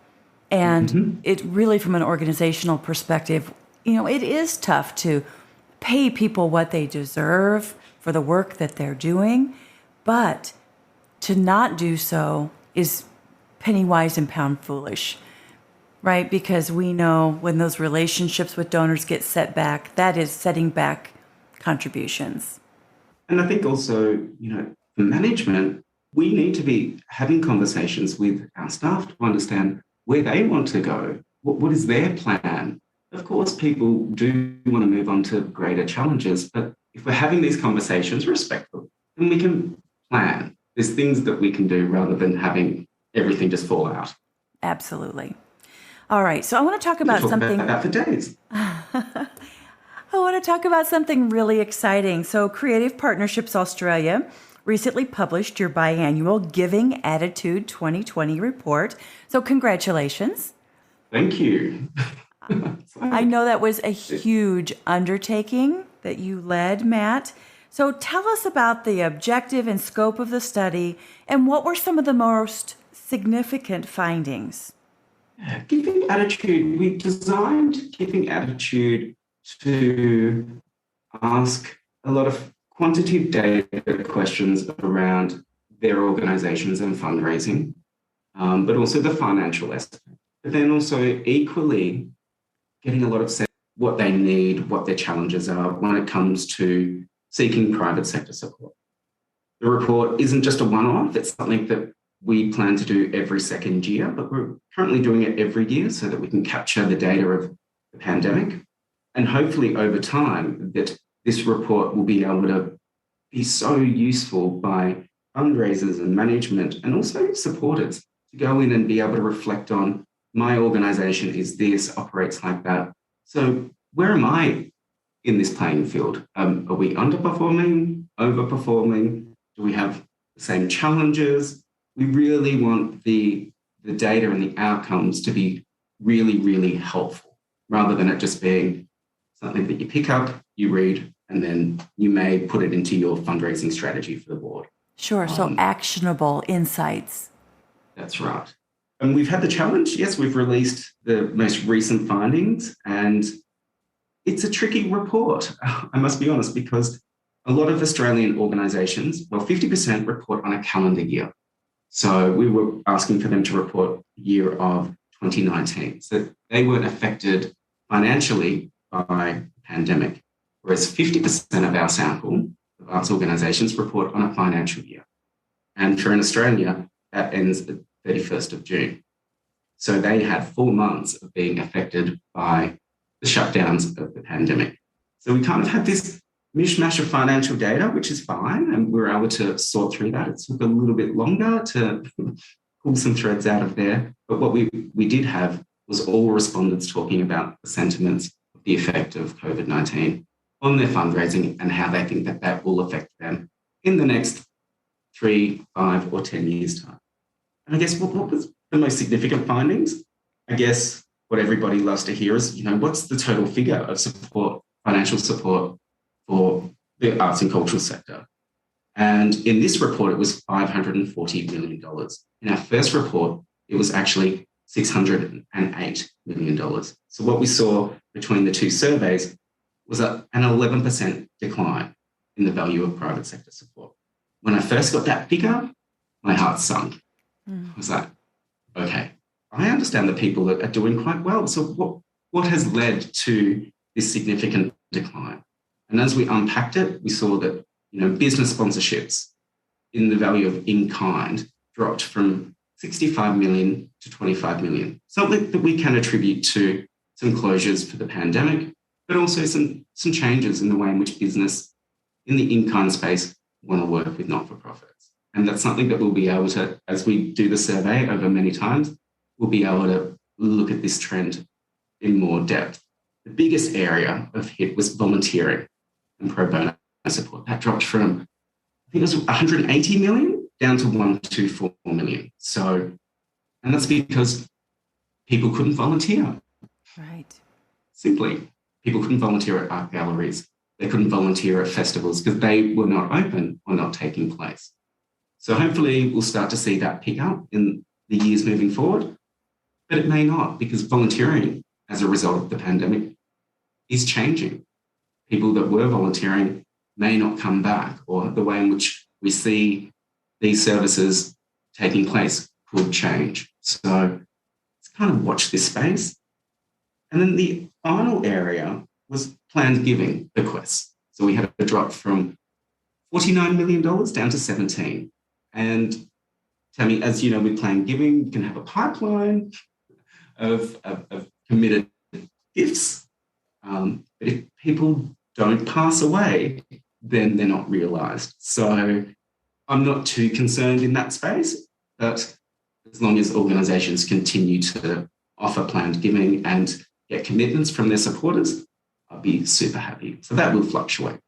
And it really, from an organizational perspective, it is tough to pay people what they deserve for the work that they're doing, but to not do so is penny wise and pound foolish. Right, because we know when those relationships with donors get set back, that is setting back contributions. And I think also, for management, we need to be having conversations with our staff to understand where they want to go. What is their plan? Of course, people do want to move on to greater challenges, but if we're having these conversations respectfully, then we can plan. There's things that we can do rather than having everything just fall out. Absolutely. All right, so I want to talk about something. About that for days. I want to talk about something really exciting. So Creative Partnerships Australia recently published your biannual Giving Attitude 2020 report. So congratulations. Thank you. I know that was a huge undertaking that you led, Matt. So tell us about the objective and scope of the study and what were some of the most significant findings? Giving Attitude, we designed Giving Attitude to ask a lot of quantitative data questions around their organisations and fundraising, but also the financial aspect. But then also equally getting a lot of sense of what they need, what their challenges are when it comes to seeking private sector support. The report isn't just a one-off, it's something that we plan to do every second year, but we're currently doing it every year so that we can capture the data of the pandemic. And hopefully over time that this report will be able to be so useful by fundraisers and management and also supporters to go in and be able to reflect on my organisation is this, operates like that. So where am I in this playing field? Are we underperforming, overperforming? Do we have the same challenges? We really want the data and the outcomes to be really, really helpful rather than it just being something that you pick up, you read, and then you may put it into your fundraising strategy for the board. Sure, so actionable insights. That's right. And we've had the challenge, yes, we've released the most recent findings, and it's a tricky report, I must be honest, because a lot of Australian organisations, 50% report on a calendar year. So we were asking for them to report the year of 2019. So they weren't affected financially by the pandemic, whereas 50% of our sample of arts organisations report on a financial year. And for in Australia, that ends at 31st of June. So they had 4 months of being affected by the shutdowns of the pandemic. So we kind of had this mishmash of financial data, which is fine, and we were able to sort through that. It took a little bit longer to pull some threads out of there. But what we did have was all respondents talking about the sentiments of the effect of COVID-19 on their fundraising and how they think that that will affect them in the next 3, 5, or 10 years' time. And I guess what was the most significant findings? I guess what everybody loves to hear is, what's the total figure of support, financial support for the arts and cultural sector? And in this report, it was $540 million. In our first report, it was actually $608 million. So what we saw between the two surveys was an 11% decline in the value of private sector support. When I first got that figure, my heart sunk. I was like, okay, I understand the people that are doing quite well. So what has led to this significant decline? And as we unpacked it, we saw that, business sponsorships in the value of in-kind dropped from 65 million to 25 million, something that we can attribute to some closures for the pandemic, but also some changes in the way in which business in the in-kind space want to work with not-for-profits. And that's something that we'll be able to, as we do the survey over many times, we'll be able to look at this trend in more depth. The biggest area of hit was volunteering and pro bono support. That dropped from, I think it was 180 million down to 124 million. So, and that's because people couldn't volunteer. Right. Simply, people couldn't volunteer at art galleries. They couldn't volunteer at festivals because they were not open or not taking place. So hopefully we'll start to see that pick up in the years moving forward, but it may not, because volunteering as a result of the pandemic is changing. People that were volunteering may not come back, or the way in which we see these services taking place could change. So it's kind of watch this space. And then the final area was planned giving bequests. So we had a drop from $49 million down to 17. And Tammy, as you know, with planned giving, you can have a pipeline of committed gifts. But if people don't pass away, then they're not realised. So I'm not too concerned in that space, but as long as organisations continue to offer planned giving and get commitments from their supporters, I'll be super happy. So that will fluctuate.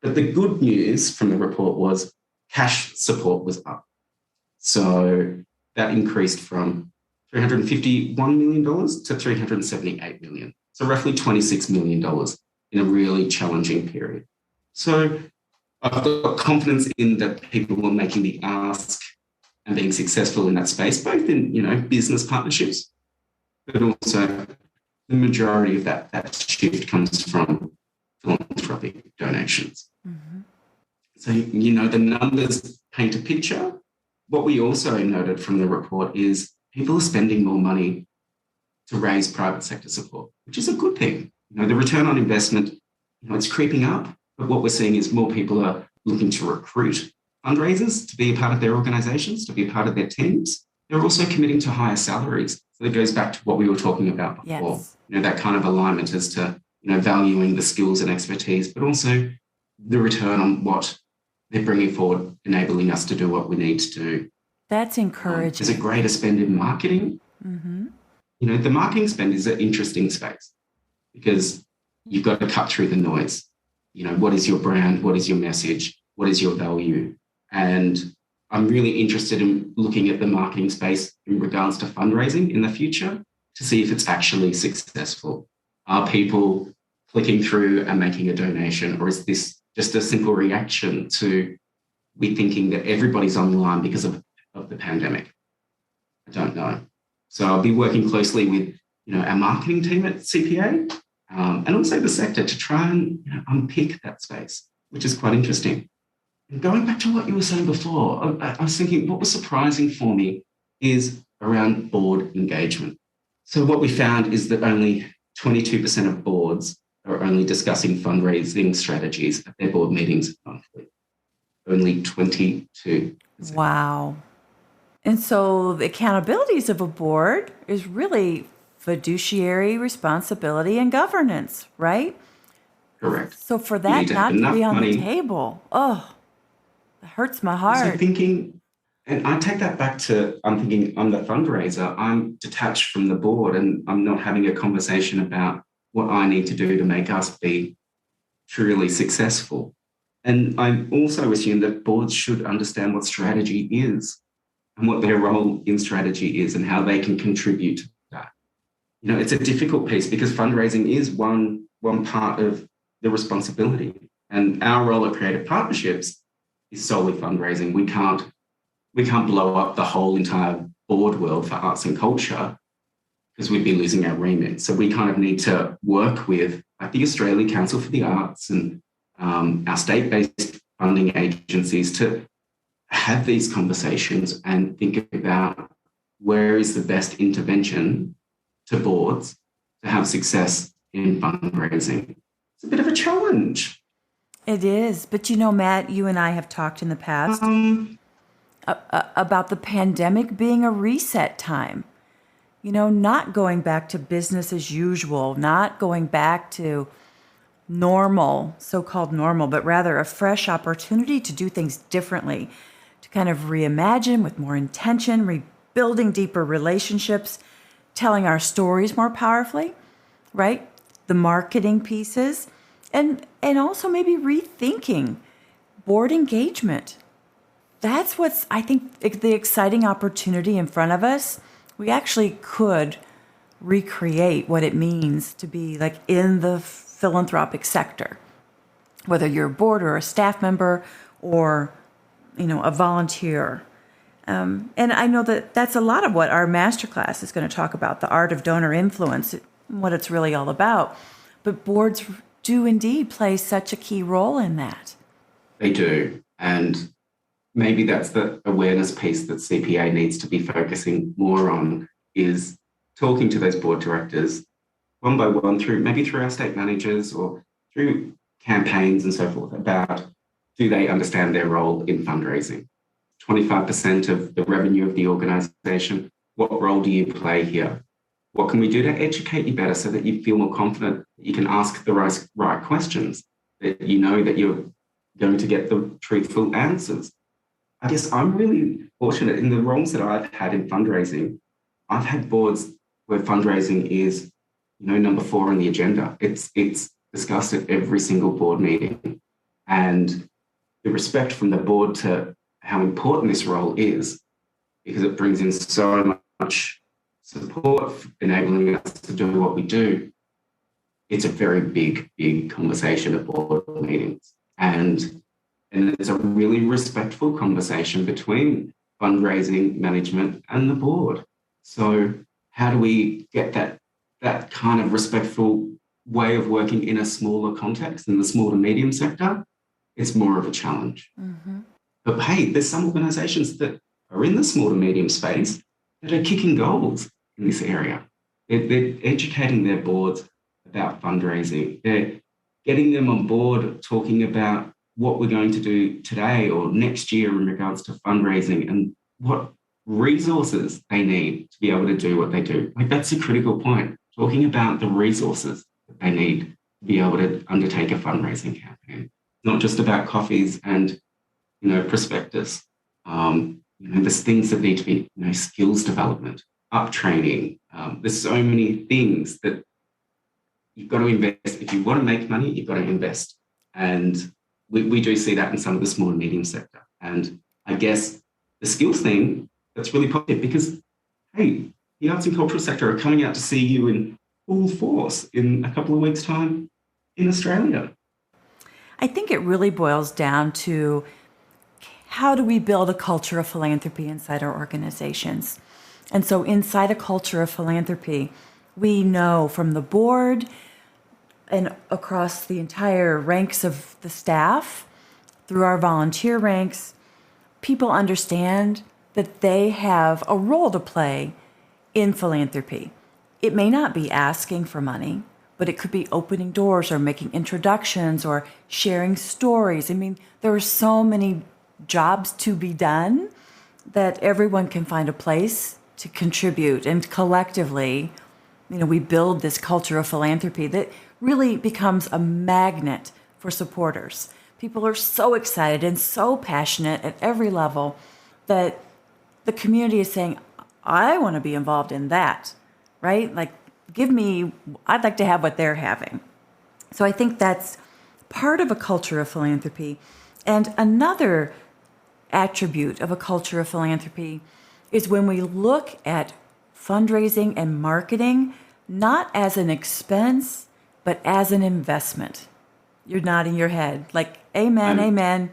But the good news from the report was cash support was up. So that increased from $351 million to $378 million. So roughly $26 million in a really challenging period. So I've got confidence in that people are making the ask and being successful in that space, both in, business partnerships, but also the majority of that shift comes from philanthropic donations. Mm-hmm. So, the numbers paint a picture. What we also noted from the report is people are spending more money to raise private sector support, which is a good thing. The return on investment, it's creeping up, but what we're seeing is more people are looking to recruit fundraisers to be a part of their organisations, to be a part of their teams. They're also committing to higher salaries. So that goes back to what we were talking about before. Yes. That kind of alignment as to, valuing the skills and expertise, but also the return on what they're bringing forward, enabling us to do what we need to do. That's encouraging. There's a greater spend in marketing. Mm-hmm. The marketing spend is an interesting space because you've got to cut through the noise. What is your brand? What is your message? What is your value? And I'm really interested in looking at the marketing space in regards to fundraising in the future to see if it's actually successful. Are people clicking through and making a donation, or is this just a simple reaction to we thinking that everybody's online because of the pandemic? I don't know. So I'll be working closely with our marketing team at CPA and also the sector to try and unpick that space, which is quite interesting. And going back to what you were saying before, I was thinking what was surprising for me is around board engagement. So what we found is that only 22% of boards are only discussing fundraising strategies at their board meetings monthly. Only 22%. Wow. And so the accountabilities of a board is really fiduciary responsibility and governance, right? Correct. So for that not to be on the table, that hurts my heart. So thinking, and I take that back to, I'm thinking I'm the fundraiser, I'm detached from the board and I'm not having a conversation about what I need to do to make us be truly successful. And I also assume that boards should understand what strategy is and what their role in strategy is and how they can contribute to that. It's a difficult piece because fundraising is one part of the responsibility. And our role at Creative Partnerships is solely fundraising. We can't blow up the whole entire board world for arts and culture because we'd be losing our remit. So we kind of need to work with the Australian Council for the Arts and our state-based funding agencies to have these conversations and think about where is the best intervention to boards to have success in fundraising. It's a bit of a challenge. It is. But Matt, you and I have talked in the past about the pandemic being a reset time. Not going back to business as usual, not going back to normal, so-called normal, but rather a fresh opportunity to do things differently, to kind of reimagine with more intention, rebuilding deeper relationships, telling our stories more powerfully, right? The marketing pieces, and also maybe rethinking board engagement. That's what's, I think, the exciting opportunity in front of us. We actually could recreate what it means to be like in the philanthropic sector, whether you're a board or a staff member or, a volunteer. And I know that that's a lot of what our masterclass is going to talk about, the art of donor influence, what it's really all about. But boards do indeed play such a key role in that. They do. And maybe that's the awareness piece that CPA needs to be focusing more on, is talking to those board directors one by one maybe through our state managers or through campaigns and so forth about, do they understand their role in fundraising? 25% of the revenue of the organisation, what role do you play here? What can we do to educate you better so that you feel more confident that you can ask the right questions, that you know that you're going to get the truthful answers? I guess I'm really fortunate in the roles that I've had in fundraising. I've had boards where fundraising is, number 4 on the agenda. It's discussed at every single board meeting. And the respect from the board to how important this role is, because it brings in so much support for enabling us to do what we do. It's a very big, big conversation at board meetings. And it's a really respectful conversation between fundraising, management, and the board. So how do we get that kind of respectful way of working in a smaller context, in the small to medium sector? It's more of a challenge. Mm-hmm. But hey, there's some organisations that are in the small to medium space that are kicking goals in this area. They're educating their boards about fundraising. They're getting them on board, talking about what we're going to do today or next year in regards to fundraising and what resources they need to be able to do what they do. Like, that's a critical point, talking about the resources that they need to be able to undertake a fundraising campaign. Not just about coffees and, prospectus. There's things that need to be, skills development, up training. There's so many things that you've got to invest. If you want to make money, you've got to invest. And we do see that in some of the small and medium sector. And I guess the skills thing, that's really positive because, hey, the arts and cultural sector are coming out to see you in full force in a couple of weeks' time in Australia. I think it really boils down to how do we build a culture of philanthropy inside our organizations? And so inside a culture of philanthropy, we know from the board and across the entire ranks of the staff, through our volunteer ranks, people understand that they have a role to play in philanthropy. It may not be asking for money, but it could be opening doors or making introductions or sharing stories. I mean, there are so many jobs to be done that everyone can find a place to contribute. And collectively, we build this culture of philanthropy that really becomes a magnet for supporters. People are so excited and so passionate at every level that the community is saying, I want to be involved in that, right? Like, I'd like to have what they're having. So I think that's part of a culture of philanthropy. And another attribute of a culture of philanthropy is when we look at fundraising and marketing, not as an expense, but as an investment. You're nodding your head like, amen, amen.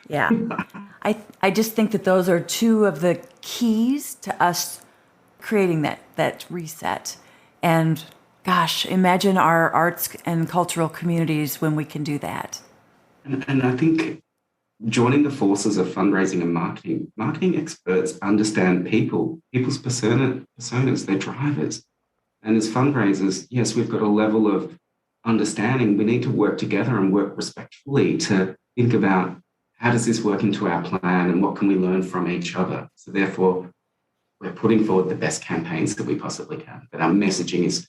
Yeah. I just think that those are two of the keys to us creating that reset. And gosh, imagine our arts and cultural communities when we can do that. And I think joining the forces of fundraising and marketing experts understand people's personas, their drivers. And as fundraisers, yes, we've got a level of understanding. We need to work together and work respectfully to think about how does this work into our plan and what can we learn from each other. So therefore, we're putting forward the best campaigns that we possibly can. But our messaging is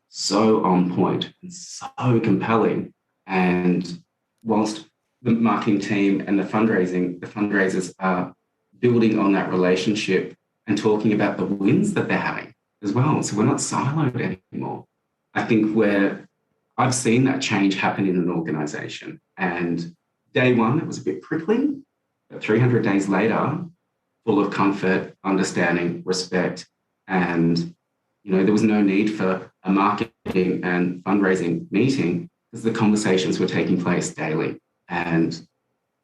so on point and so compelling. And whilst the marketing team and the fundraisers are building on that relationship and talking about the wins that they're having as well. So we're not siloed anymore. I think I've seen that change happen in an organization. And day one, it was a bit prickling, but 300 days later, full of comfort, understanding, respect, and there was no need for a marketing and fundraising meeting because the conversations were taking place daily. And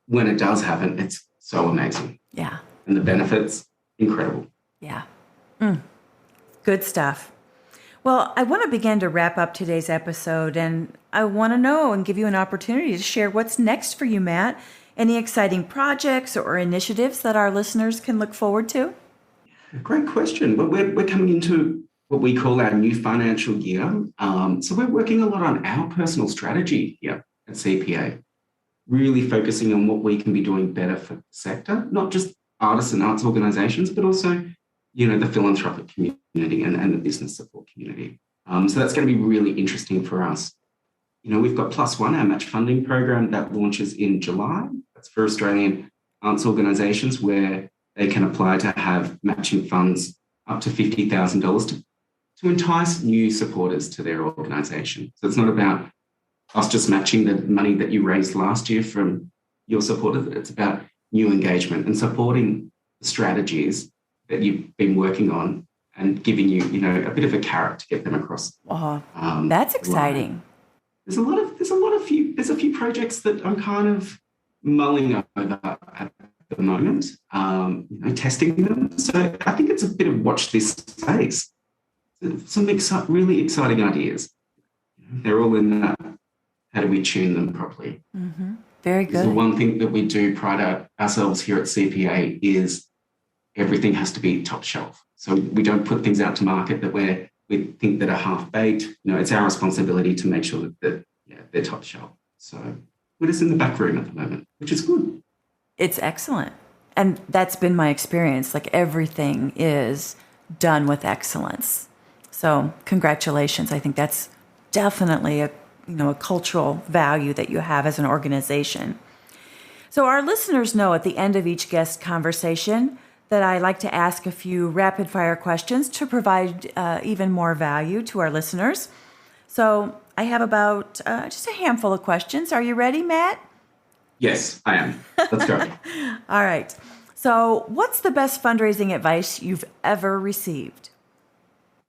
when it does happen, it's so amazing. Yeah. And the benefits, incredible. Yeah. Good stuff. Well, I want to begin to wrap up today's episode, and I want to know and give you an opportunity to share what's next for you, Matt. Any exciting projects or initiatives that our listeners can look forward to? Great question. But we're coming into what we call our new financial year. So we're working a lot on our personal strategy here at CPA, really focusing on what we can be doing better for the sector, not just artists and arts organisations, but also, the philanthropic community and the business support community. So that's going to be really interesting for us. We've got Plus One, our match funding program that launches in July. That's for Australian arts organisations where they can apply to have matching funds up to $50,000 to entice new supporters to their organisation. So it's not about us just matching the money that you raised last year from your supporters. It's about new engagement and supporting the strategies that you've been working on and giving you, a bit of a carrot to get them across. Oh, that's exciting. There's a few projects that I'm kind of mulling over at the moment, testing them. So I think it's a bit of watch this space. Some really exciting ideas. They're all in that. How do we tune them properly? Mm-hmm. Very good. So one thing that we do pride ourselves here at CPA is everything has to be top shelf. So we don't put things out to market that we think that are half baked. It's our responsibility to make sure that they're top shelf. So we're just in the back room at the moment, which is good. It's excellent. And that's been my experience. Like everything is done with excellence. So congratulations. I think that's definitely a cultural value that you have as an organization. So our listeners know at the end of each guest conversation that I like to ask a few rapid fire questions to provide even more value to our listeners. So I have about just a handful of questions. Are you ready, Matt? Yes, I am. Let's go. All right. So what's the best fundraising advice you've ever received?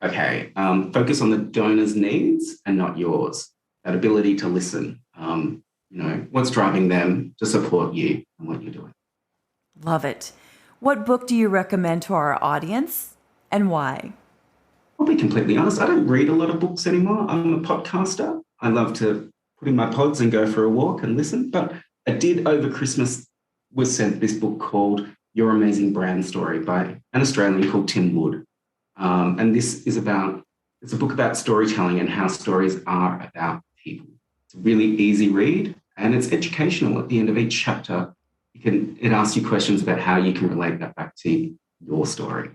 Okay. Focus on the donor's needs and not yours. That ability to listen. What's driving them to support you and what you're doing. Love it. What book do you recommend to our audience and why? I'll be completely honest. I don't read a lot of books anymore. I'm a podcaster. I love to put in my pods and go for a walk and listen. But I did over Christmas was sent this book called Your Amazing Brand Story by an Australian called Tim Wood. And this is it's a book about storytelling and how stories are about people. It's a really easy read and it's educational. At the end of each chapter, it asks you questions about how you can relate that back to your story.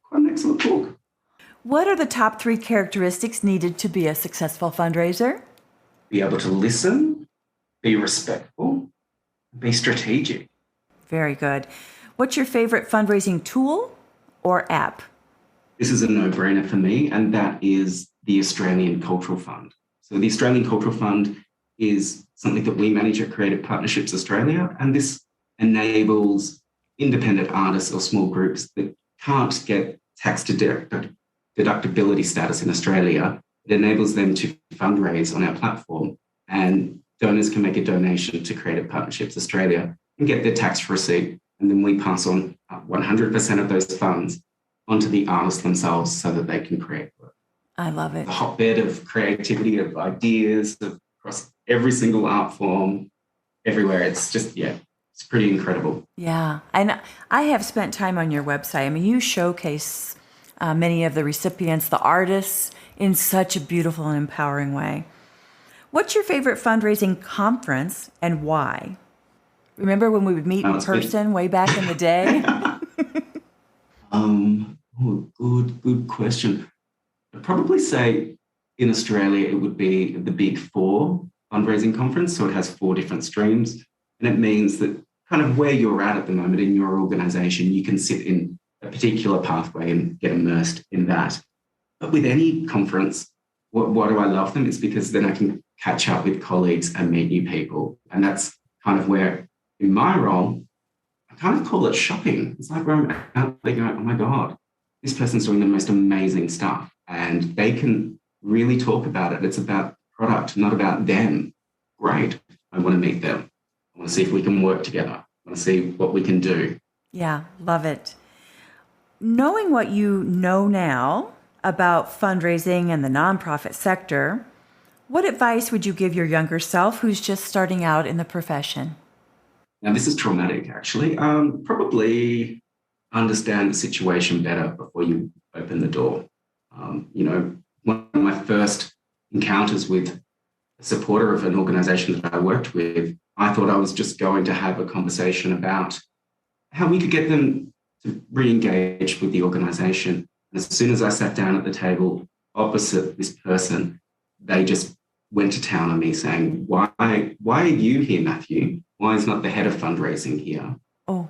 Quite an excellent book. What are the top 3 characteristics needed to be a successful fundraiser? Be able to listen, be respectful, be strategic. Very good. What's your favorite fundraising tool or app? This is a no-brainer for me, and that is the Australian Cultural Fund. So the Australian Cultural Fund is something that we manage at Creative Partnerships Australia, and this enables independent artists or small groups that can't get tax deductibility status in Australia. It enables them to fundraise on our platform, and donors can make a donation to Creative Partnerships Australia and get their tax receipt, and then we pass on 100% of those funds onto the artists themselves so that they can create work. I love it. The hotbed of creativity, of ideas across every single art form, everywhere. It's just, it's pretty incredible. Yeah. And I have spent time on your website. I mean, you showcase many of the recipients, the artists, in such a beautiful and empowering way. What's your favorite fundraising conference and why? Remember when we would meet in person way back in the day? Good question. I'd probably say in Australia, it would be the Big Four fundraising conference. So it has 4 different streams. And it means that kind of where you're at the moment in your organization, you can sit in a particular pathway and get immersed in that. But with any conference, why do I love them? It's because then I can catch up with colleagues and meet new people. And that's kind of where, in my role, I kind of call it shopping. It's like where I'm out there going, oh my God, this person's doing the most amazing stuff. And they can really talk about it. It's about product, not about them. Great. I want to meet them. I want to see if we can work together. I want to see what we can do. Yeah, love it. Knowing what you know now about fundraising and the nonprofit sector, what advice would you give your younger self who's just starting out in the profession? Now, this is traumatic, actually. Probably understand the situation better before you open the door. One of my first encounters with a supporter of an organization that I worked with, I thought I was just going to have a conversation about how we could get them to re-engage with the organization. And as soon as I sat down at the table opposite this person, they just went to town on me saying, why are you here, Matthew? Why is not the head of fundraising here? Oh.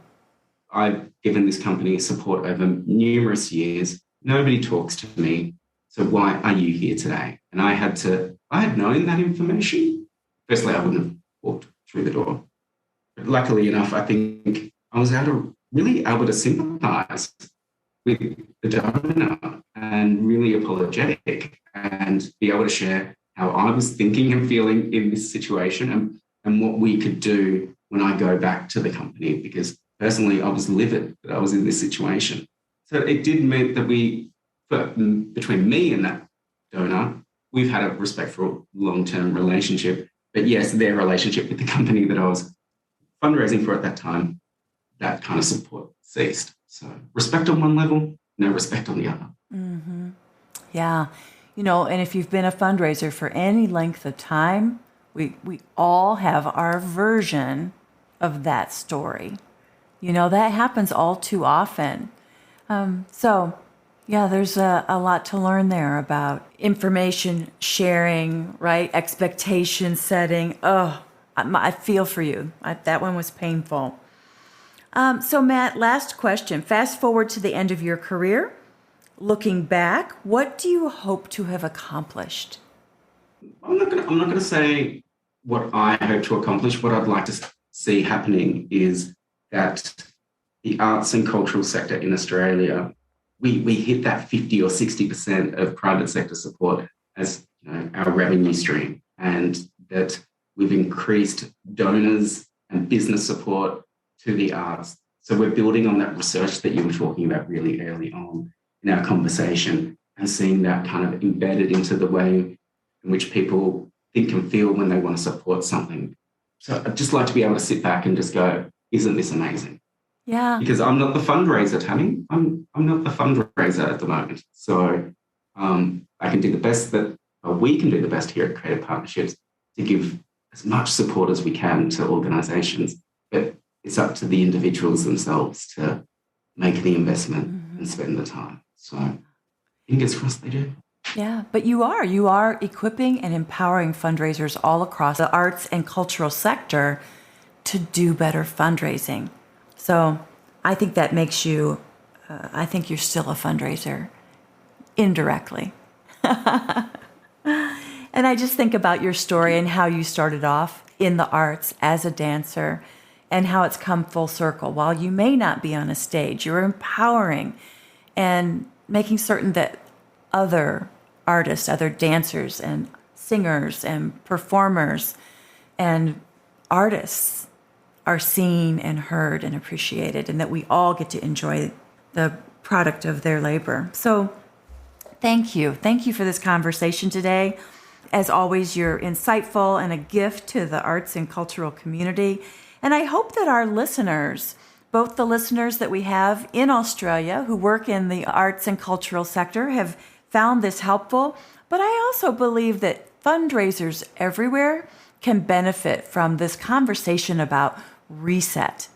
I've given this company support over numerous years. Nobody talks to me. So why are you here today? And I had known that information. Firstly, I wouldn't have walked through the door. But luckily enough, I think I was really able to sympathize with the donor and really apologetic and be able to share how I was thinking and feeling in this situation and what we could do when I go back to the company, because personally, I was livid that I was in this situation. So it did mean that between me and that donor, we've had a respectful long-term relationship. But yes, their relationship with the company that I was fundraising for at that time, that kind of support ceased. So respect on one level, no respect on the other. Mm-hmm. Yeah. And if you've been a fundraiser for any length of time, we all have our version of that story. That happens all too often. There's a lot to learn there about information sharing, right? Expectation setting. Oh, I feel for you. That one was painful. So Matt, last question. Fast forward to the end of your career. Looking back, what do you hope to have accomplished? I'm not going to say what I hope to accomplish. What I'd like to see happening is that the arts and cultural sector in Australia, we hit that 50 or 60% of private sector support as our revenue stream, and that we've increased donors and business support to the arts. So we're building on that research that you were talking about really early on in our conversation and seeing that kind of embedded into the way in which people think and feel when they want to support something. So I'd just like to be able to sit back and just go, isn't this amazing? Yeah. Because I'm not the fundraiser, Tammy. I'm not the fundraiser at the moment. So I can do the best we can do the best here at Creative Partnerships to give as much support as we can to organisations. But it's up to the individuals themselves to make the investment and spend the time. So fingers crossed they do. Yeah, but you are equipping and empowering fundraisers all across the arts and cultural sector to do better fundraising. So I think that makes you, I think you're still a fundraiser, indirectly. And I just think about your story and how you started off in the arts as a dancer and how it's come full circle. While you may not be on a stage, you're empowering and making certain that other artists, other dancers and singers and performers and artists are seen and heard and appreciated, and that we all get to enjoy the product of their labor. So thank you. Thank you for this conversation today. As always, you're insightful and a gift to the arts and cultural community. And I hope that our listeners, both the listeners that we have in Australia who work in the arts and cultural sector, have found this helpful. But I also believe that fundraisers everywhere can benefit from this conversation about reset,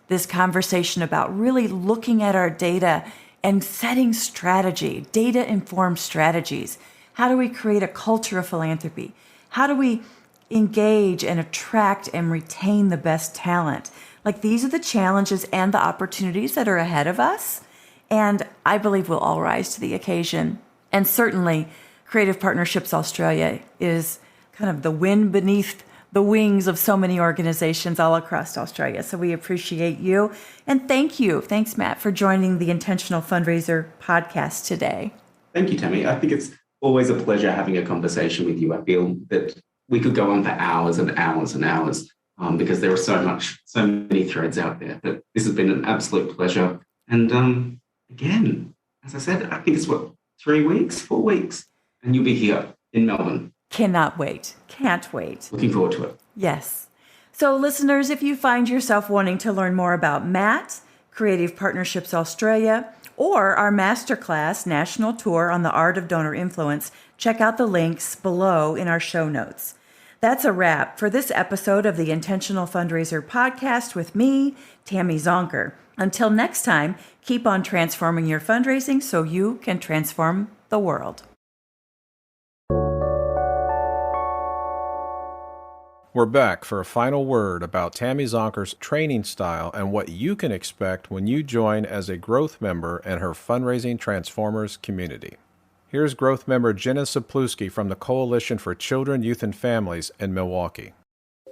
this conversation about really looking at our data and setting strategy, data-informed strategies. How do we create a culture of philanthropy? How do we engage and attract and retain the best talent? Like, these are the challenges and the opportunities that are ahead of us. And I believe we'll all rise to the occasion. And certainly, Creative Partnerships Australia is kind of the wind beneath the wings of so many organizations all across Australia. So we appreciate you. And thank you. Thanks, Matt, for joining the Intentional Fundraiser Podcast today. Thank you, Tammy. I think it's always a pleasure having a conversation with you. I feel that we could go on for hours and hours and hours because there are so many threads out there. But this has been an absolute pleasure. And again, as I said, I think it's 4 weeks, and you'll be here in Melbourne. Cannot wait. Can't wait. Looking forward to it. Yes. So listeners, if you find yourself wanting to learn more about Matt, Creative Partnerships Australia, or our masterclass national tour on the art of donor influence, check out the links below in our show notes. That's a wrap for this episode of the Intentional Fundraiser Podcast with me, Tammy Zonker. Until next time, keep on transforming your fundraising so you can transform the world. We're back for a final word about Tammy Zonker's training style and what you can expect when you join as a growth member in her Fundraising Transformers community. Here's growth member Jenna Sapluski from the Coalition for Children, Youth, and Families in Milwaukee.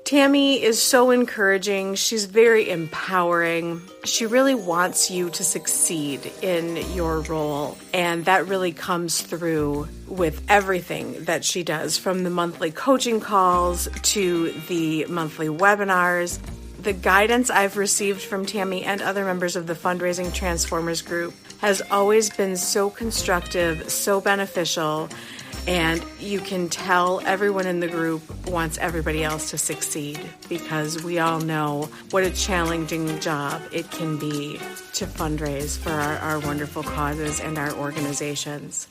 Tammy is so encouraging. She's very empowering. She really wants you to succeed in your role. And that really comes through with everything that she does, from the monthly coaching calls to the monthly webinars. The guidance I've received from Tammy and other members of the Fundraising Transformers group has always been so constructive, so beneficial, and you can tell everyone in the group wants everybody else to succeed, because we all know what a challenging job it can be to fundraise for our wonderful causes and our organizations.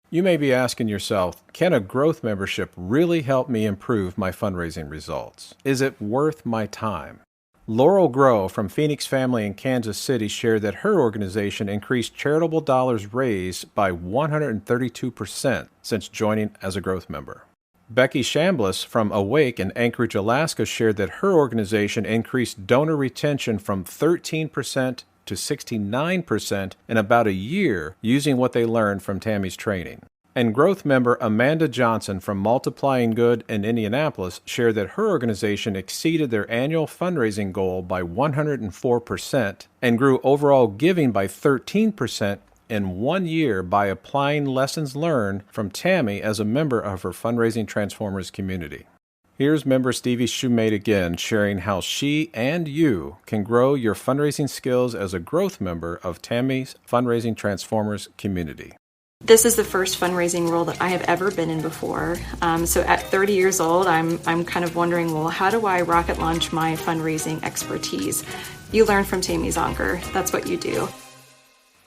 You may be asking yourself, can a growth membership really help me improve my fundraising results? Is it worth my time? Laurel Groh from Phoenix Family in Kansas City shared that her organization increased charitable dollars raised by 132% since joining as a growth member. Becky Chambliss from Awake in Anchorage, Alaska shared that her organization increased donor retention from 13% to 69% in about a year using what they learned from Tammy's training. And growth member Amanda Johnson from Multiplying Good in Indianapolis shared that her organization exceeded their annual fundraising goal by 104% and grew overall giving by 13% in 1 year by applying lessons learned from Tammy as a member of her Fundraising Transformers community. Here's member Stevie Shoemate again, sharing how she and you can grow your fundraising skills as a growth member of Tammy's Fundraising Transformers community. This is the first fundraising role that I have ever been in before. So at 30 years old, I'm kind of wondering, well, how do I rocket launch my fundraising expertise? You learn from Tammy Zonker. That's what you do.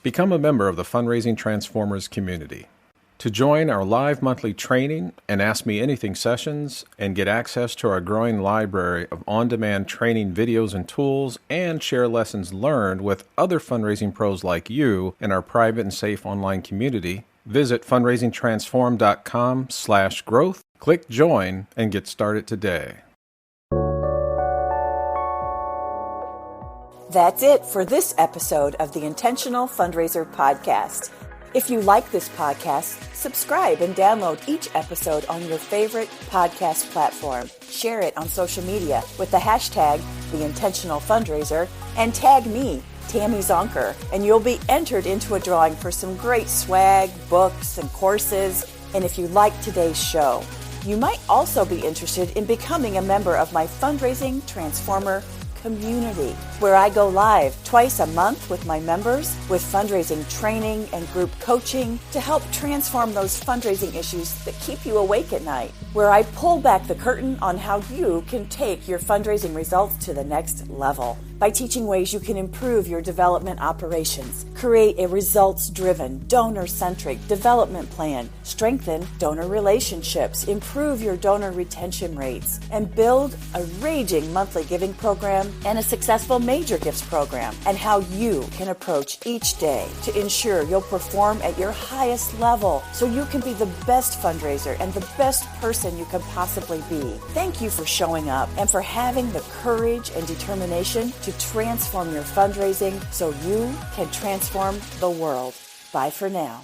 Become a member of the Fundraising Transformers community. To join our live monthly training and Ask Me Anything sessions and get access to our growing library of on-demand training videos and tools and share lessons learned with other fundraising pros like you in our private and safe online community, visit fundraisingtransform.com/growth, click join, and get started today. That's it for this episode of the Intentional Fundraiser Podcast. If you like this podcast, subscribe and download each episode on your favorite podcast platform. Share it on social media with the hashtag #TheIntentionalFundraiser and tag me, Tammy Zonker, and you'll be entered into a drawing for some great swag, books, and courses. And if you like today's show, you might also be interested in becoming a member of my Fundraising Transformer community, where I go live twice a month with my members with fundraising training and group coaching to help transform those fundraising issues that keep you awake at night, where I pull back the curtain on how you can take your fundraising results to the next level by teaching ways you can improve your development operations, create a results-driven, donor-centric development plan, strengthen donor relationships, improve your donor retention rates, and build a raging monthly giving program and a successful major gifts program, and how you can approach each day to ensure you'll perform at your highest level so you can be the best fundraiser and the best person you can possibly be. Thank you for showing up and for having the courage and determination to transform your fundraising so you can transform the world. Bye for now.